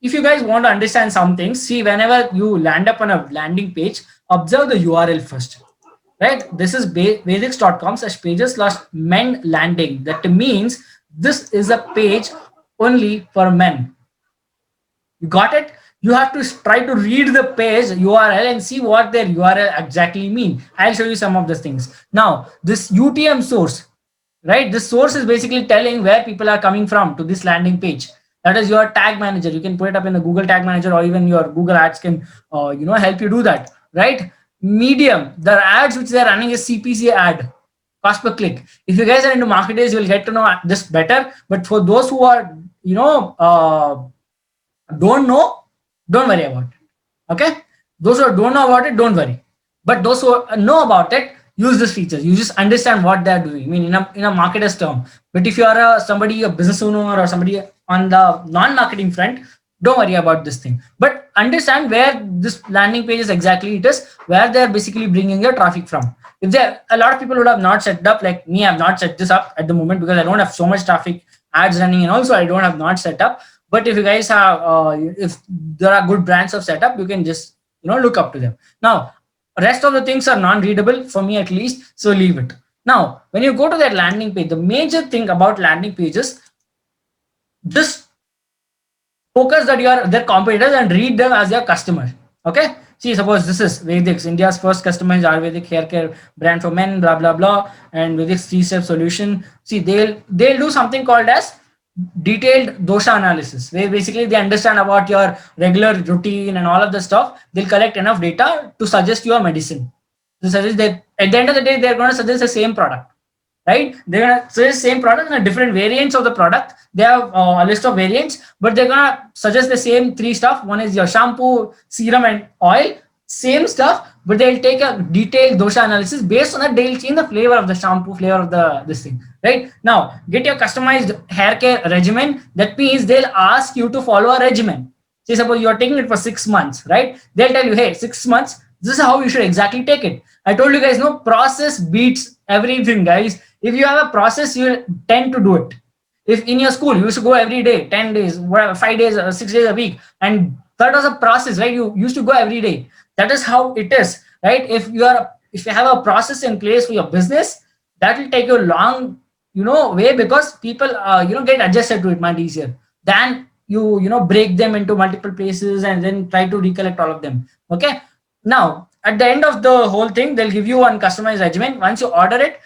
If you guys want to understand some things, see, whenever you land up on a landing page, observe the URL first, right? This is vedix.com/pages/men landing. That means this is a page only for men. You got it? You have to try to read the page URL and see what their URL exactly mean. I'll show you some of those things. Now, this UTM source, right? This source is basically telling where people are coming from to this landing page. That is your tag manager. You can put it up in the Google Tag Manager, or even your Google Ads can, help you do that, right? Medium, the ads which they're running is CPC ad, cost per click. If you guys are into marketers, you'll get to know this better. But for those who are, don't know, don't worry about it. Okay, those who don't know about it, don't worry. But those who know about it, use this feature. You just understand what they're doing. I mean, in a marketer's term. But if you are a business owner, or somebody on the non-marketing front, don't worry about this thing. But understand where this landing page is exactly it is, where they're basically bringing your traffic from. If there, a lot of people would have not set up, like me, I've not set this up at the moment because I don't have so much traffic ads running, and also I don't have not set up. But if you guys have, if there are good brands of setup, you can just look up to them. Now, rest of the things are non-readable for me at least, so leave it. Now, when you go to that landing page, the major thing about landing pages, just focus that you are their competitors and read them as your customer. Okay. See, suppose this is Vedix, India's first customized Ayurvedic hair care brand for men, blah blah blah, and Vedix three-step solution. See, they'll do something called as detailed dosha analysis, where basically they understand about your regular routine and all of the stuff. They'll collect enough data to suggest your medicine. To suggest that at the end of the day, they're going to suggest the same product, right? They're going to suggest the same product and different variants of the product. They have a list of variants, but they're going to suggest the same three stuff. One is your shampoo, serum, and oil. Same stuff, but they'll take a detailed dosha analysis. Based on that, they'll change the flavor of the shampoo, flavor of this thing. Right now, get your customized hair care regimen. That means they'll ask you to follow a regimen. Say, suppose you're taking it for 6 months, right? They'll tell you, hey, 6 months, this is how you should exactly take it. I told you guys, no, process beats everything, guys. If you have a process, you'll tend to do it. If in your school, you used to go every day, 10 days, 5 days, 6 days a week, and that was a process, right? You used to go every day. That is how it is, right? If you have a process in place for your business, that will take you a long, way, because people, get adjusted to it much easier than you break them into multiple places and then try to recollect all of them. Okay. Now, at the end of the whole thing, they'll give you one customized regimen. Once you order it,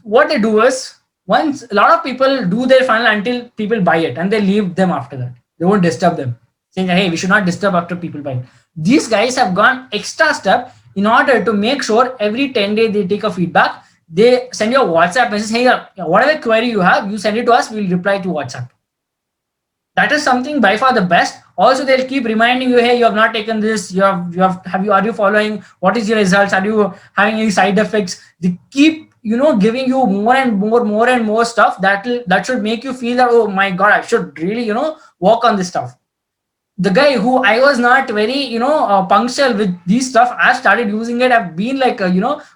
what they do is, once a lot of people do their funnel until people buy it, and they leave them after that. They won't disturb them, saying, hey, we should not disturb after people buy it. These guys have gone extra step in order to make sure every 10 days they take a feedback. They send you a WhatsApp message, hey, whatever query you have, you send it to us, we'll reply to WhatsApp. That is something by far the best. Also, they'll keep reminding you, hey, you have not taken this, are you following, what is your results, are you having any side effects? They keep giving you more and more stuff that should make you feel that, oh my god, I should really work on this stuff. The guy who I was not very punctual with these stuff, I started using it. I've been like a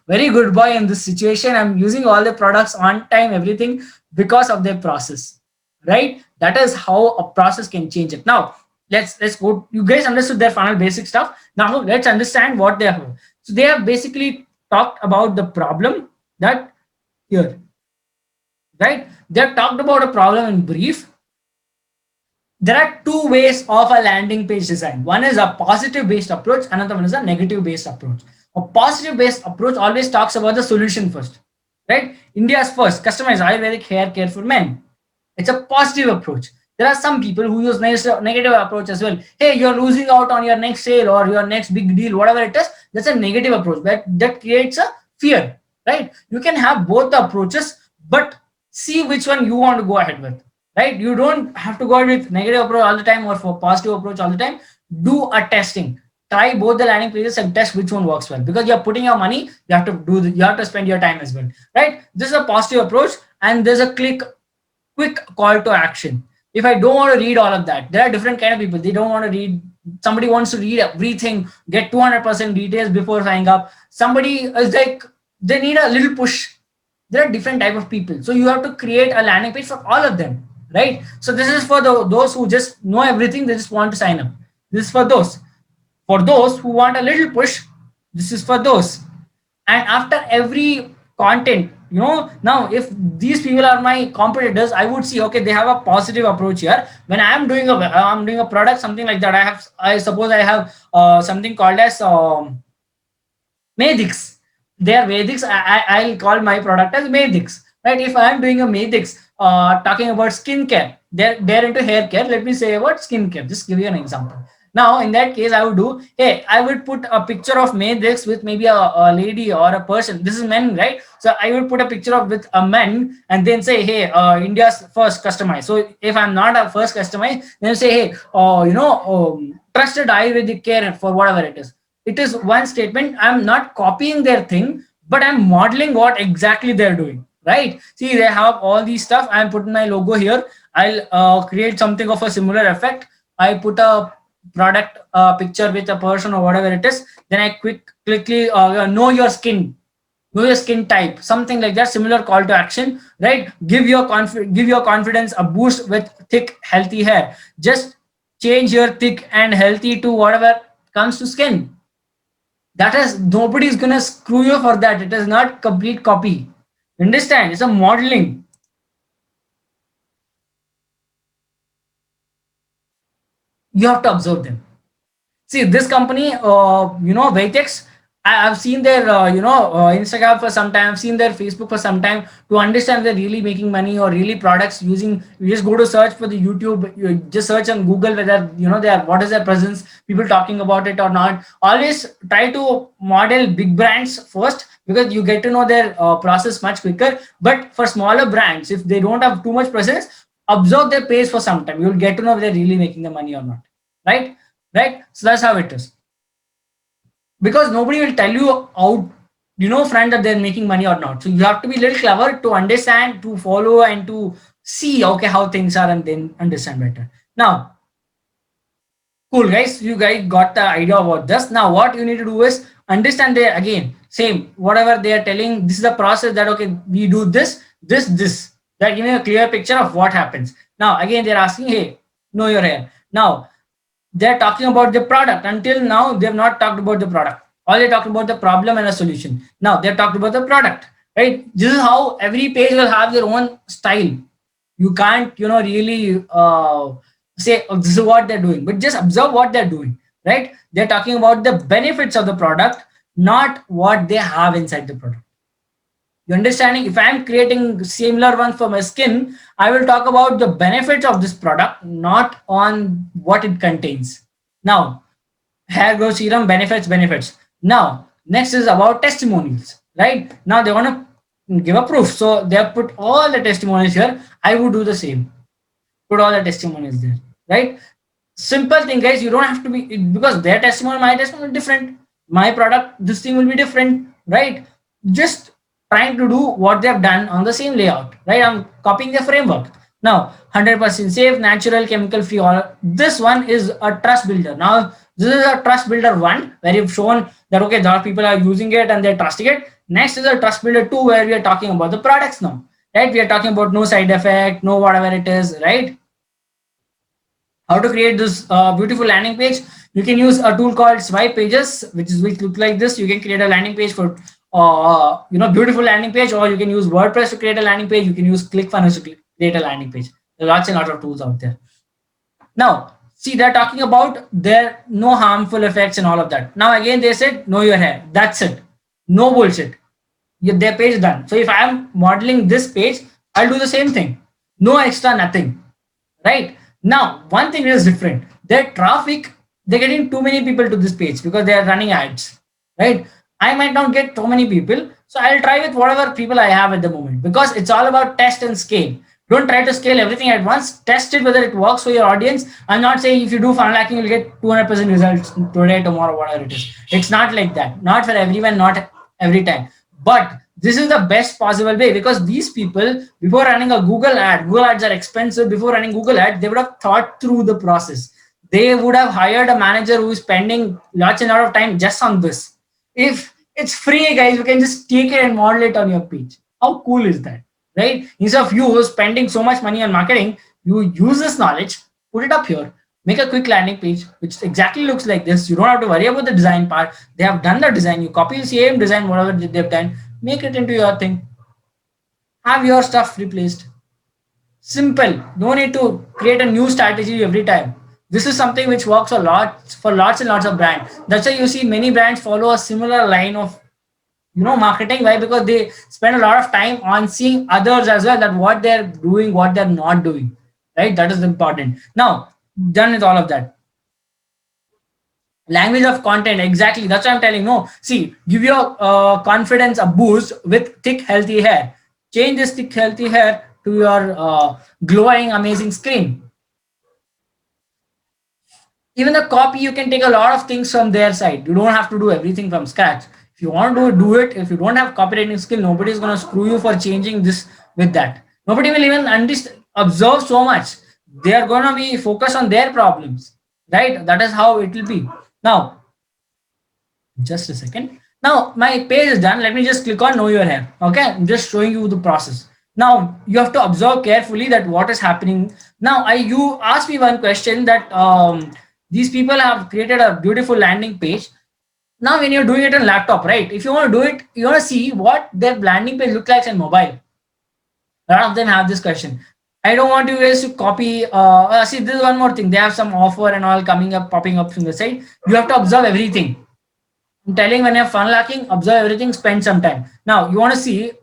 very good boy in this situation. I'm using all the products on time, everything, because of their process, right? That is how a process can change it. Now let's go. You guys understood their funnel basic stuff. Now let's understand what they have. So they have basically talked about the problem that here, right? They have talked about a problem in brief. There are two ways of a landing page design. One is a positive based approach, another one is a negative based approach. A positive based approach always talks about the solution first, right? India's first customized Ayurvedic hair care for men. It's a positive approach. There are some people who use negative approach as well. Hey, you're losing out on your next sale or your next big deal, whatever it is. That's a negative approach. That creates a fear, right? You can have both the approaches, but see which one you want to go ahead with, right? You don't have to go ahead with negative approach all the time or for positive approach all the time. Do a testing. Try both the landing pages and test which one works well, because you're putting your money. You have to you have to spend your time as well, right? This is a positive approach, and there's a quick call to action. If I don't want to read all of that, there are different kind of people. They don't want to read. Somebody wants to read everything, get 200% details before signing up. Somebody is like, they need a little push. There are different type of people. So you have to create a landing page for all of them, right? So this is for those who just know everything. They just want to sign up. This is for those. For those who want a little push, this is for those. And after every content, now if these people are my competitors, I would see, okay, they have a positive approach here. When I'm doing a product, something like that, I suppose I have something called as Medix. They are Vedics. I'll call my product as Medix, right? If I'm doing a Medix, talking about skincare, they're into hair care. Let me say about skincare. Just give you an example. Now, in that case, I would do, hey, I would put a picture of Medix with maybe a lady or a person. This is men, right? So I would put a picture of with a man and then say, hey, India's first customized. So if I'm not a first customized, then say, hey, trusted Ayurvedic care for whatever it is. It is one statement. I'm not copying their thing, but I'm modeling what exactly they're doing, right? See, they have all these stuff. I'm putting my logo here. I'll create something of a similar effect. I put a product picture with a person or whatever it is. Then I quickly know your skin type, something like that. Similar call to action, right? Give your confidence a boost with thick healthy hair. Just change your thick and healthy to whatever comes to skin. That is, nobody is gonna screw you for that. It is not complete copy. Understand? It's a modeling. You have to observe them. See, this company, Vitex, I've seen their, Instagram for some time. I've seen their Facebook for some time. To understand if they're really making money or really products using, you just go to search for the YouTube. You just search on Google whether, they are, what is their presence, people talking about it or not. Always try to model big brands first, because you get to know their process much quicker. But for smaller brands, if they don't have too much presence, observe their page for some time. You'll get to know if they're really making the money or not, right? Right? So that's how it is. Because nobody will tell you out, friend, that they're making money or not. So you have to be a little clever to understand, to follow, and to see, okay, how things are, and then understand better. Now, cool, guys. You guys got the idea about this. Now, what you need to do is understand there again, same, whatever they are telling, this is the process that, okay, we do this. That give me a clear picture of what happens. Now, again, they're asking, hey, know your hair. Now, they're talking about the product. Until now, they've not talked about the product. All they talked about the problem and a solution. Now they've talked about the product, right? This is how every page will have their own style. You can't, really say, oh, this is what they're doing, but just observe what they're doing, right? They're talking about the benefits of the product, not what they have inside the product. You understanding? If I'm creating similar one for my skin, I will talk about the benefits of this product, not on what it contains. Now, hair growth serum benefits. Now, next is about testimonials, right? Now they want to give a proof. So they have put all the testimonials here. I would do the same. Put all the testimonials there, right? Simple thing, guys. You don't have to be, because their testimony, my testimony is different. My product, this thing will be different, right? Just trying to do what they have done on the same layout, right? I'm copying the framework. Now, 100% safe, natural, chemical free. All this one is a trust builder. Now, this is a trust builder one, where you've shown that, okay, a lot of people are using it and they're trusting it. Next is a trust builder two, where we are talking about the products now, right? We are talking about no side effect, no whatever it is, right? How to create this beautiful landing page? You can use a tool called Swipe Pages, which look like this. You can create a landing page for beautiful landing page, or you can use WordPress to create a landing page. You can use ClickFunnels to create a landing page. There are lots and lots of tools out there. Now, see, they're talking about there no harmful effects and all of that. Now, again, they said know your hair. That's it. No bullshit. Their page done. So if I am modeling this page, I'll do the same thing. No extra, nothing. Right now, one thing is different. Their traffic, they're getting too many people to this page because they are running ads. Right. I might not get too many people, so I'll try with whatever people I have at the moment because it's all about test and scale. Don't try to scale everything at once. Test it whether it works for your audience. I'm not saying if you do funnel hacking, you'll get 200% results today, tomorrow, whatever it is. It's not like that. Not for everyone, not every time. But this is the best possible way because these people, before running a Google ads are expensive. Before running Google ads, they would have thought through the process. They would have hired a manager who is spending lots and lot of time just on this. If it's free, guys, you can just take it and model it on your page. How cool is that? Right? Instead of you spending so much money on marketing, you use this knowledge, put it up here, make a quick landing page, which exactly looks like this. You don't have to worry about the design part. They have done the design. You copy the same design, whatever they've done, make it into your thing. Have your stuff replaced. Simple. No need to create a new strategy every time. This is something which works a lot for lots and lots of brands. That's why you see many brands follow a similar line of marketing. Why? Because they spend a lot of time on seeing others as well, that what they're doing, what they're not doing. Right? That is important. Now, done with all of that. Language of content, exactly. That's what I'm telling. No, see, give your confidence a boost with thick, healthy hair. Change this thick, healthy hair to your glowing, amazing screen. Even the copy, you can take a lot of things from their side. You don't have to do everything from scratch. If you want to do it, if you don't have copywriting skill, nobody is going to screw you for changing this with that. Nobody will even observe so much. They are going to be focused on their problems, right? That is how it will be. Now, just a second. Now my page is done. Let me just click on know your hair. Okay, I'm just showing you the process. Now you have to observe carefully that what is happening. Now you asked me one question that these people have created a beautiful landing page. Now when you're doing it on laptop, right? If you want to do it, you want to see what their landing page look like on mobile. A lot of them have this question. I don't want you guys to copy. See, this is one more thing. They have some offer and all coming up, popping up from the side. You have to observe everything. I'm telling, when you're funnel hacking, observe everything, spend some time. Now you want to see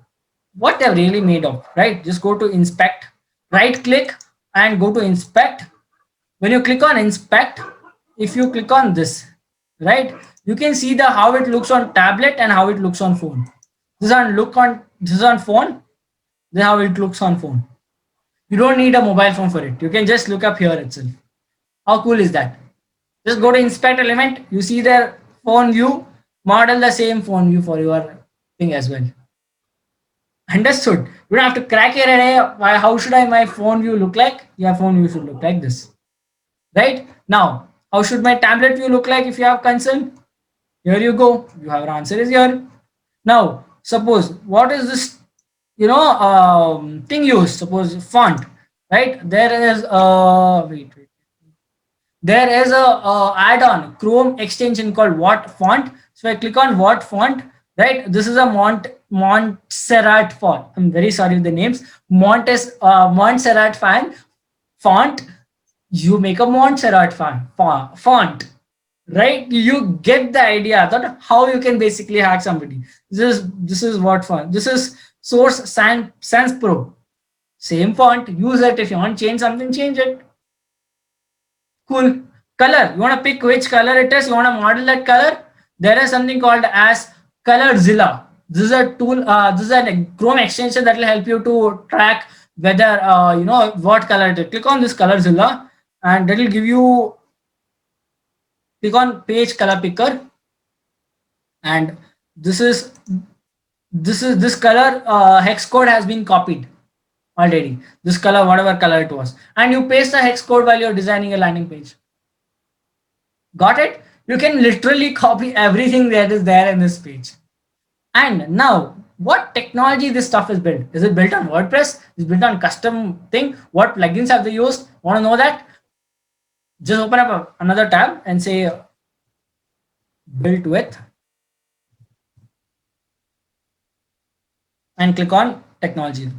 what they're really made of, right? Just go to inspect, right click and go to inspect. When you click on inspect, if you click on this, right, you can see the how it looks on tablet and how it looks on phone. This is on phone. This is how it looks on phone. You don't need a mobile phone for it. You can just look up here itself. How cool is that? Just go to inspect element. You see their phone view. Model the same phone view for your thing as well. Understood. You don't have to crack your head. How should my phone view look like? Your phone view should look like this. Right? Now, how should my tablet view look like if you have concern? Here you go. You have an answer is here. Now, suppose what is this thing used? Suppose font, right? There is wait. There is a add-on Chrome extension called What Font. So I click on What Font, right? This is a Montserrat font. I'm very sorry with the names. Montserrat font. You make a Montserrat font, right? You get the idea that how you can basically hack somebody. This is what font. This is Source Sans Pro. Same font. Use it. If you want to change something, change it. Cool. Color. You want to pick which color it is. You want to model that color. There is something called as Colorzilla. This is a tool. This is a Chrome extension that will help you to track whether what color it is. Click on this Colorzilla, and that will give you. Click on page color picker, and this color hex code has been copied already. This color, whatever color it was, and you paste the hex code while you're designing a landing page. Got it? You can literally copy everything that is there in this page. And now, what technology this stuff is built? Is it built on WordPress? Is it built on custom thing? What plugins have they used? Want to know that? Just open up another tab and say built with, and click on technology.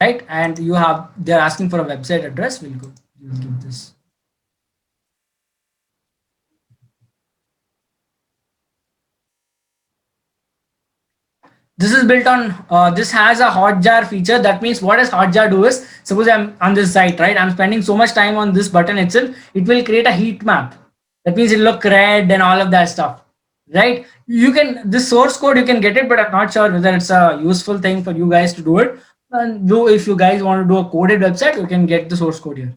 right? And you have, they're asking for a website address. We'll give this. This is built on, this has a Hotjar feature. That means what does Hotjar do is, suppose I'm on this site, right? I'm spending so much time on this button itself, it will create a heat map. That means it look red and all of that stuff, right? You can, this source code, you can get it, but I'm not sure whether it's a useful thing for you guys to do it. And do, if you guys want to do a coded website, you can get the source code here.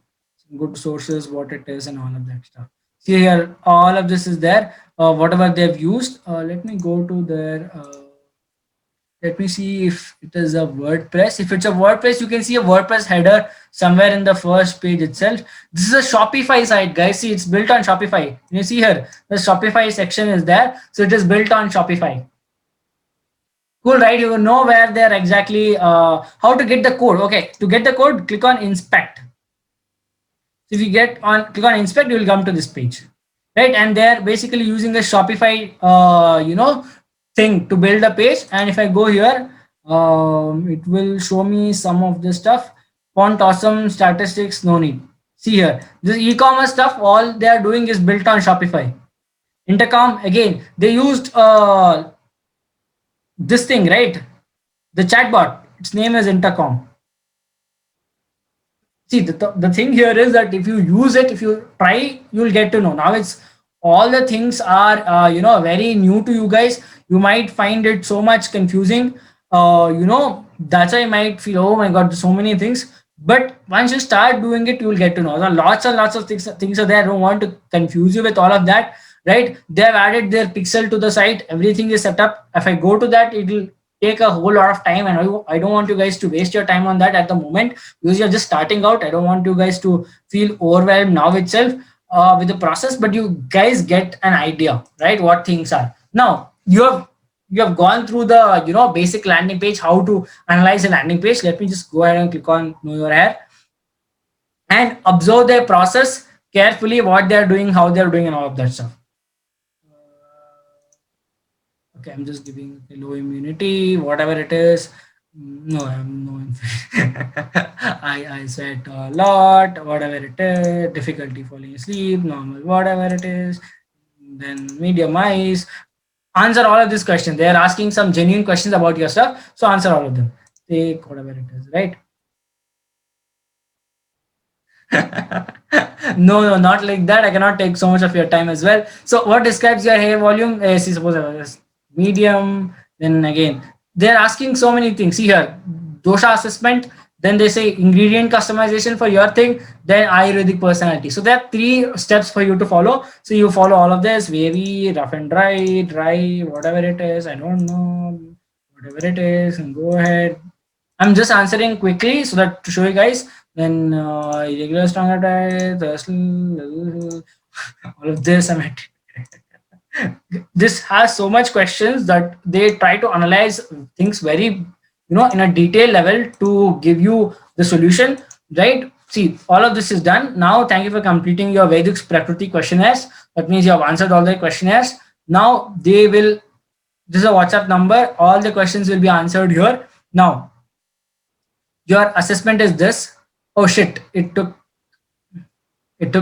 Good sources, what it is, and all of that stuff. See here, all of this is there. Whatever they've used. Let me go to their. Let me see if it is a WordPress. If it's a WordPress, you can see a WordPress header somewhere in the first page itself. This is a Shopify site, guys. See, it's built on Shopify. You see here, the Shopify section is there. So it is built on Shopify. Cool, right? You know where they're exactly, how to get the code. Okay, to get the code, click on inspect. So if you click on inspect, you will come to this page, right? And they're basically using the Shopify, thing to build a page. And if I go here, it will show me some of this stuff. Font awesome, statistics, no need. See here, this e-commerce stuff, all they are doing is built on Shopify. Intercom, again, they used this thing, right? The chatbot, its name is Intercom. See, the thing here is that if you use it, if you try, you'll get to know. Now it's, all the things are very new to you guys. You might find it so much confusing. That's why you might feel, oh my god, there's so many things. But once you start doing it, you'll get to know. Now, lots and lots of things are there. I don't want to confuse you with all of that, right? They have added their pixel to the site. Everything is set up. If I go to that, it will take a whole lot of time, and I don't want you guys to waste your time on that at the moment, because you're just starting out. I don't want you guys to feel overwhelmed now itself with the process, but you guys get an idea, right? What things are. Now you have gone through the basic landing page, how to analyze a landing page. Let me just go ahead and click on Know Your Hair and observe their process carefully, what they're doing, how they're doing, and all of that stuff. Okay, I'm just giving low immunity, whatever it is. No, I'm no. I said a lot, whatever it is. Difficulty falling asleep, normal, whatever it is. Then medium eyes. Answer all of these questions. They are asking some genuine questions about your stuff, so answer all of them. Take whatever it is, right? No, not like that. I cannot take so much of your time as well. So what describes your hair volume? See, suppose I was medium. Then again, they're asking so many things. See here, dosha assessment. Then they say ingredient customization for your thing. Then Ayurvedic personality. So there are 3 steps for you to follow. So you follow all of this: wavy, rough and dry, whatever it is. I don't know, whatever it is. And go ahead. I'm just answering quickly so that to show you guys. Then irregular standard, all of this. I mean, this has so much questions that they try to analyze things very in a detailed level to give you the solution, right? See, all of this is done. Now thank you for completing your Vedic Prakriti questionnaires. That means you have answered all the questionnaires. Now they will, this is a WhatsApp number, all the questions will be answered here. Now your assessment is this. Oh shit, it took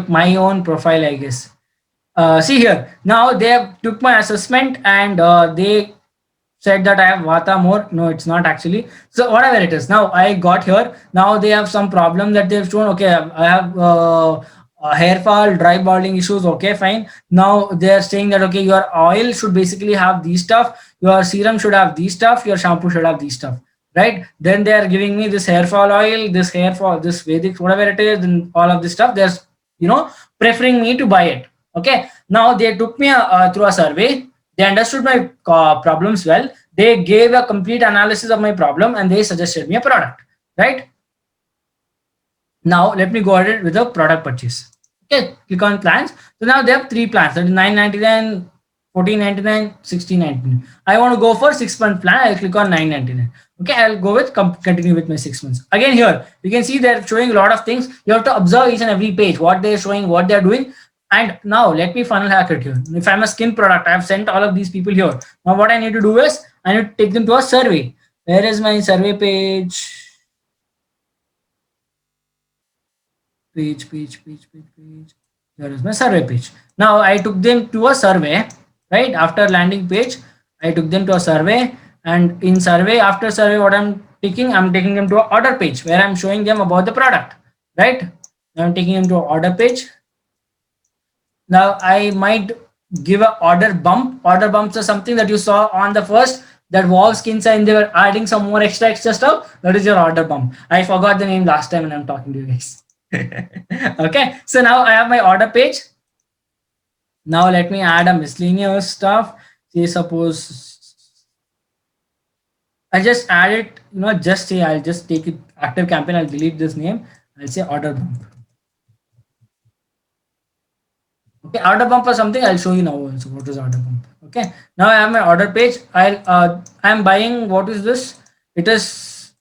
my own profile, I guess. See here, now they have took my assessment, and they said that I have vata more. No, it's not actually. So whatever it is, now I got here. Now they have some problem that they've shown. Okay, I have hair fall, dry balding issues. Okay, fine. Now they're saying that okay, your oil should basically have these stuff, your serum should have these stuff, your shampoo should have these stuff, right? Then they are giving me this hair fall oil, this hair fall, this Vedic, whatever it is, and all of this stuff. They're preferring me to buy it. Okay, now they took me through a survey. They understood my problems well. They gave a complete analysis of my problem, and they suggested me a product, right? Now let me go ahead with the product purchase. Okay, click on plans. So now they have 3 plans, that is 999, 1499, 1699. I want to go for 6-month plan. I'll click on 999. Okay, I'll go with continue with my 6 months. Again, here you can see they're showing a lot of things. You have to observe each and every page, what they're showing, what they're doing. And now let me funnel hack it here. If I'm a skin product, I've sent all of these people here. Now what I need to do is I need to take them to a survey. Where is my survey page? page. Here is my survey page. Now I took them to a survey, right? After landing page, I took them to a survey, and in survey, after survey, what I'm taking them to an order page where I'm showing them about the product, right? Now I'm taking them to an order page. Now I might give a order bump. Order bumps are something that you saw on the first, that Wow skins and they were adding some more extra stuff. That is your order bump. I forgot the name last time when I'm talking to you guys. Okay, so now I have my order page. Now let me add a miscellaneous stuff. Say suppose I just add it, just say I'll just take it active campaign, I'll delete this name, I'll say order bump. Okay, order bump or something, I'll show you now also what is order bump. Okay, now I have my order page. I'm buying, what is this? It is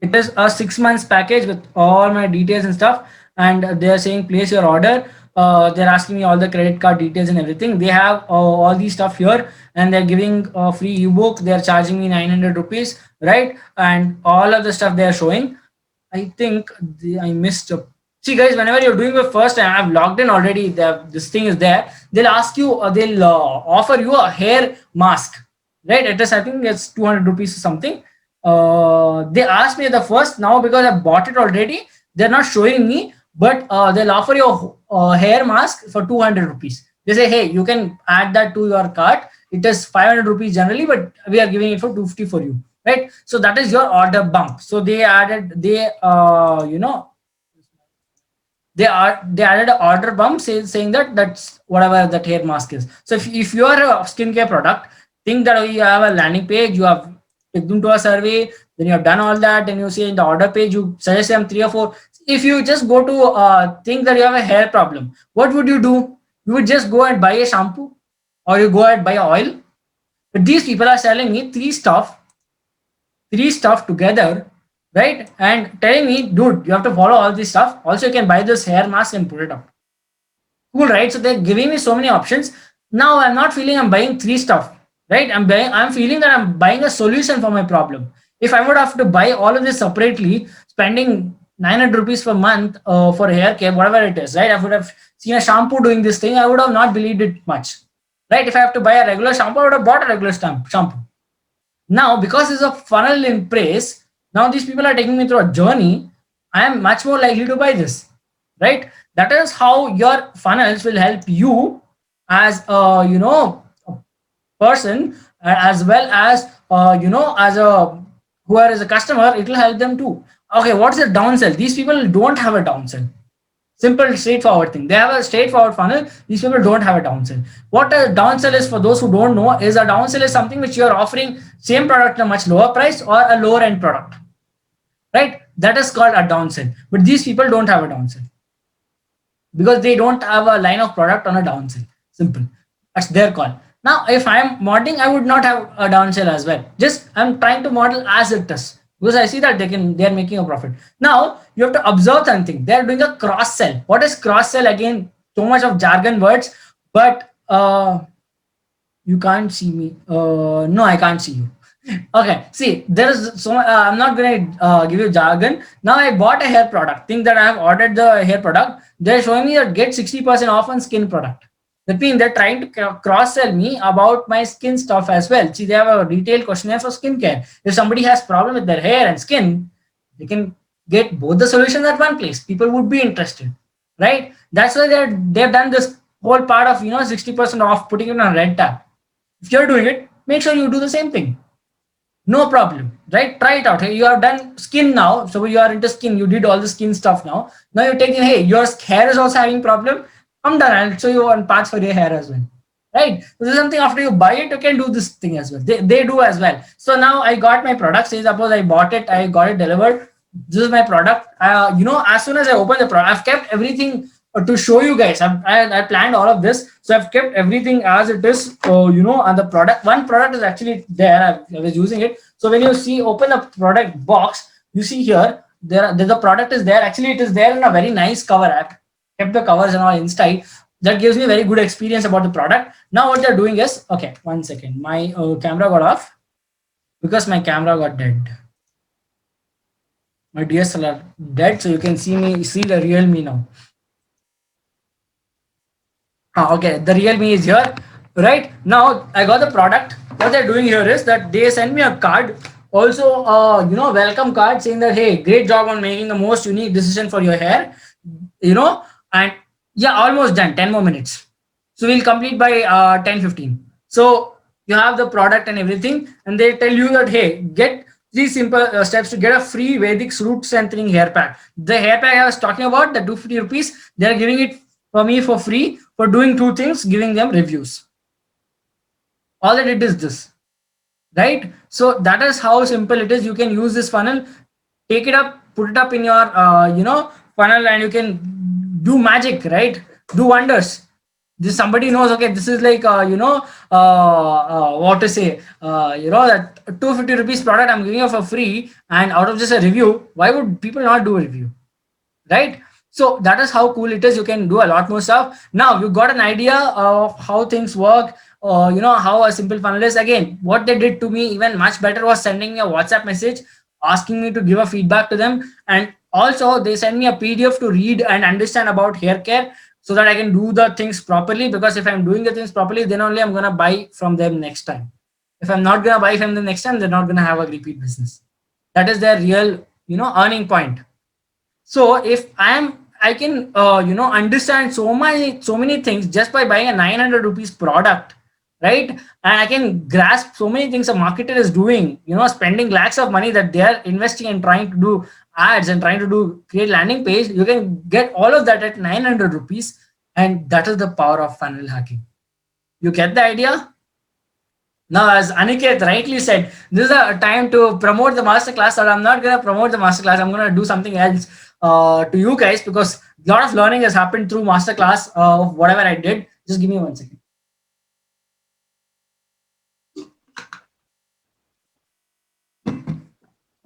a 6 months package with all my details and stuff, and they are saying place your order. They're asking me all the credit card details and everything. They have all these stuff here, and they're giving a free ebook. They're charging me 900 rupees, right? And all of the stuff they are showing. I think I missed a. See, guys, whenever you're doing your first time, I've logged in already. This thing is there. They'll ask you, they'll offer you a hair mask, right? It is, I think it's 200 rupees or something. They asked me the first. Now because I bought it already, they're not showing me, but they'll offer you a hair mask for 200 rupees. They say, hey, you can add that to your cart. It is 500 rupees generally, but we are giving it for 250 for you, right? So that is your order bump. So they added, they they added an order bump saying that that's whatever that hair mask is. So if you are a skincare product, think that you have a landing page, you have take them to a survey, then you have done all that, and you see in the order page, you suggest them 3 or 4. If you just go to think that you have a hair problem, what would you do? You would just go and buy a shampoo, or you go and buy oil. But these people are selling me three stuff together, right? And telling me, dude, you have to follow all this stuff. Also, you can buy this hair mask and put it up. Cool, right? So they're giving me so many options. Now I'm not feeling I'm buying three stuff, right? I'm feeling that I'm buying a solution for my problem. If I would have to buy all of this separately, spending 900 rupees per month for hair care, whatever it is, right? I would have seen a shampoo doing this thing. I would have not believed it much, right? If I have to buy a regular shampoo, I would have bought a regular shampoo. Now, because it's a funnel in place, now these people are taking me through a journey. I am much more likely to buy this, right? That is how your funnels will help you as a a person, as well as as a whoever is a customer. It will help them too. Okay, what's the downsell? These people don't have a downsell. Simple, straightforward thing. They have a straightforward funnel. These people don't have a downsell. What a downsell is, for those who don't know, is a downsell is something which you are offering same product at a much lower price or a lower end product, right? That is called a downsell. But these people don't have a downsell because they don't have a line of product on a downsell. Simple. That's their call. Now, if I'm modeling, I would not have a downsell as well. Just I'm trying to model as it is, because I see that they're making a profit. Now you have to observe something. They're doing a cross sell. What is cross sell? Again, so much of jargon words, but you can't see me. No, I can't see you. Okay, see, there is so I'm not going to give you jargon. Now I bought a hair product. Think that I have ordered the hair product. They're showing me that get 60% off on skin product. That means they're trying to cross sell me about my skin stuff as well. See, they have a detailed questionnaire for skincare. If somebody has problem with their hair and skin, they can get both the solutions at one place. People would be interested, right? That's why they've done this whole part of 60% off, putting it on red tab. If you're doing it, make sure you do the same thing. No problem, right? Try it out. Hey, you have done skin now, so you are into skin. You did all the skin stuff now. Now you're taking, hey, your hair is also having problem. I'm done. I'll show you one parts for your hair as well, right? So this is something after you buy it, you can do this thing as well. They do as well. So now I got my product. Say suppose I bought it, I got it delivered. This is my product. As soon as I open the product, I've kept everything to show you guys. I planned all of this, so I've kept everything as it is. And the product, one product is actually there. I was using it. So when you see open the product box, you see here the product is there. Actually, it is there in a very nice cover app. Kept the covers and all inside. That gives me very good experience about the product. Now what they're doing is, okay, 1 second. My camera got off because my camera got dead. My DSLR dead, so you can see the real me now. Okay, the real me is here. Right now, I got the product. What they're doing here is that they send me a card, also, welcome card saying that hey, great job on making the most unique decision for your hair, and yeah, almost done. 10 more minutes. So we'll complete by 10:15. So you have the product and everything, and they tell you that hey, get three simple steps to get a free Vedic root strengthening hair pack. The hair pack I was talking about, the 250 rupees, they are giving it for me for free for doing two things, giving them reviews. All that it is this, right? So that is how simple it is. You can use this funnel, take it up, put it up in your funnel, and you can do magic, right? Do wonders. This somebody knows, okay, this is like what to say, that 250 rupees product I'm giving you for free, and out of just a review, why would people not do a review, right? So that is how cool it is. You can do a lot more stuff. Now you got an idea of how things work, how a simple funnel is. Again, what they did to me even much better was sending me a WhatsApp message asking me to give a feedback to them, and also they send me a PDF to read and understand about hair care so that I can do the things properly, because if I'm doing the things properly, then only I'm gonna buy from them next time. If I'm not gonna buy from them next time, they're not gonna have a repeat business. That is their real earning point. So if I can understand so many things just by buying a 900 rupees product, right? And I can grasp so many things a marketer is doing, spending lakhs of money that they are investing and trying to do ads and trying to do create landing page. You can get all of that at 900 rupees, and that is the power of funnel hacking. You get the idea? Now, as Aniket rightly said, this is a time to promote the masterclass, or I'm not going to promote the masterclass. I'm going to do something else to you guys, because a lot of learning has happened through masterclass of whatever I did. Just give me 1 second.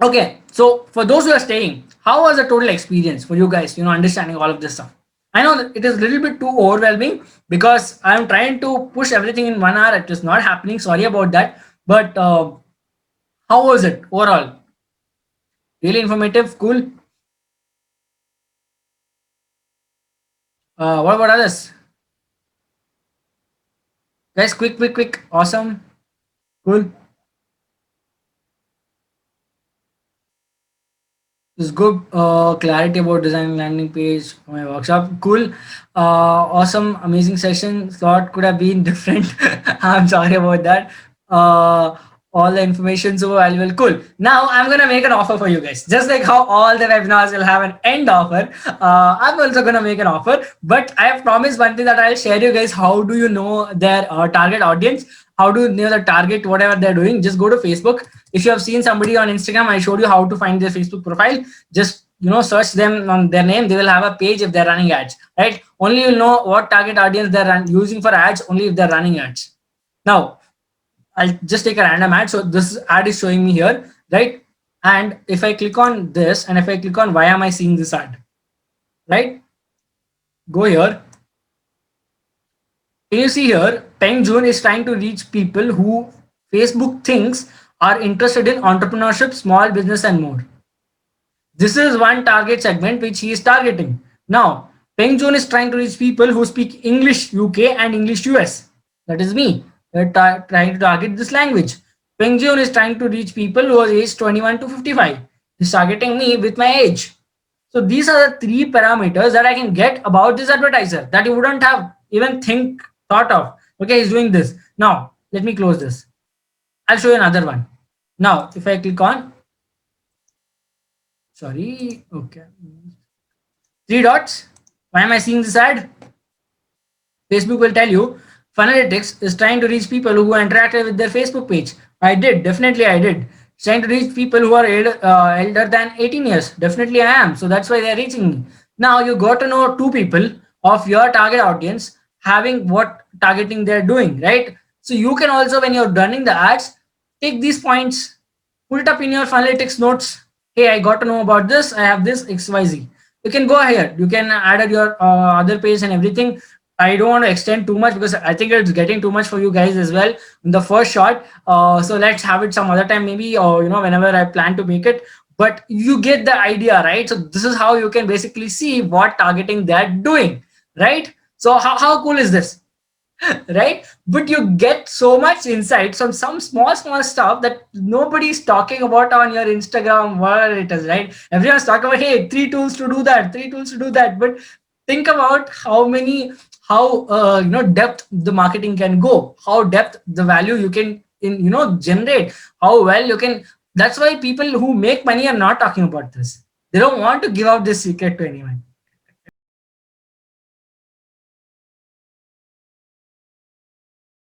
Okay, so for those who are staying, how was the total experience for you guys, understanding all of this stuff? I know that it is a little bit too overwhelming because I'm trying to push everything in 1 hour. It is not happening. Sorry about that. But how was it overall? Really informative, cool. What about others? Guys, quick. Awesome. Cool. This is good clarity about designing landing page for my workshop. Cool. Awesome. Amazing session. Thought could have been different. I'm sorry about that. All the information so valuable. Cool. Now I'm gonna make an offer for you guys. Just like how all the webinars will have an end offer, I'm also gonna make an offer. But I have promised one thing, that I'll share you guys how do you know their target audience, how do you know the target whatever they're doing. Just go to Facebook. If you have seen somebody on Instagram, I showed you how to find their Facebook profile. Just search them on their name. They will have a page if they're running ads, right? Only you'll know what target audience they're using for ads only if they're running ads. Now I'll just take a random ad. So this ad is showing me here, right? And if I click on this, and if I click on why am I seeing this ad, right? Go here. Can you see here? Peng Joon is trying to reach people who Facebook thinks are interested in entrepreneurship, small business, and more. This is one target segment which he is targeting. Now, Peng Joon is trying to reach people who speak English UK and English US. That is me. We're trying to target this language. Peng Joon is trying to reach people who are aged 21 to 55. He's targeting me with my age. So these are the three parameters that I can get about this advertiser that you wouldn't have even thought of. Okay, he's doing this. Now, let me close this. I'll show you another one. Now, if I click on, sorry, okay, 3 dots. Why am I seeing this ad? Facebook will tell you Funnelytics is trying to reach people who interacted with their Facebook page. I did, definitely I did. It's trying to reach people who are elder than 18 years. Definitely I am. So that's why they're reaching me. Now you got to know two people of your target audience having what targeting they're doing, right? So you can also, when you're running the ads, take these points, put it up in your Funnelytics notes. Hey, I got to know about this. I have this XYZ. You can go ahead. You can add your other page and everything. I don't want to extend too much because I think it's getting too much for you guys as well in the first shot. So let's have it some other time, maybe, or whenever I plan to make it. but you get the idea, right? So this is how you can basically see what targeting they're doing, right? So how cool is this? Right? But you get so much insight from some small stuff that nobody's talking about on your Instagram, where it is, right? Everyone's talking about, hey, three tools to do that, three tools to do that. But think about how many, how depth the marketing can go, how depth the value you can generate, how well you can. That's why people who make money are not talking about this. They don't want to give out this secret to anyone.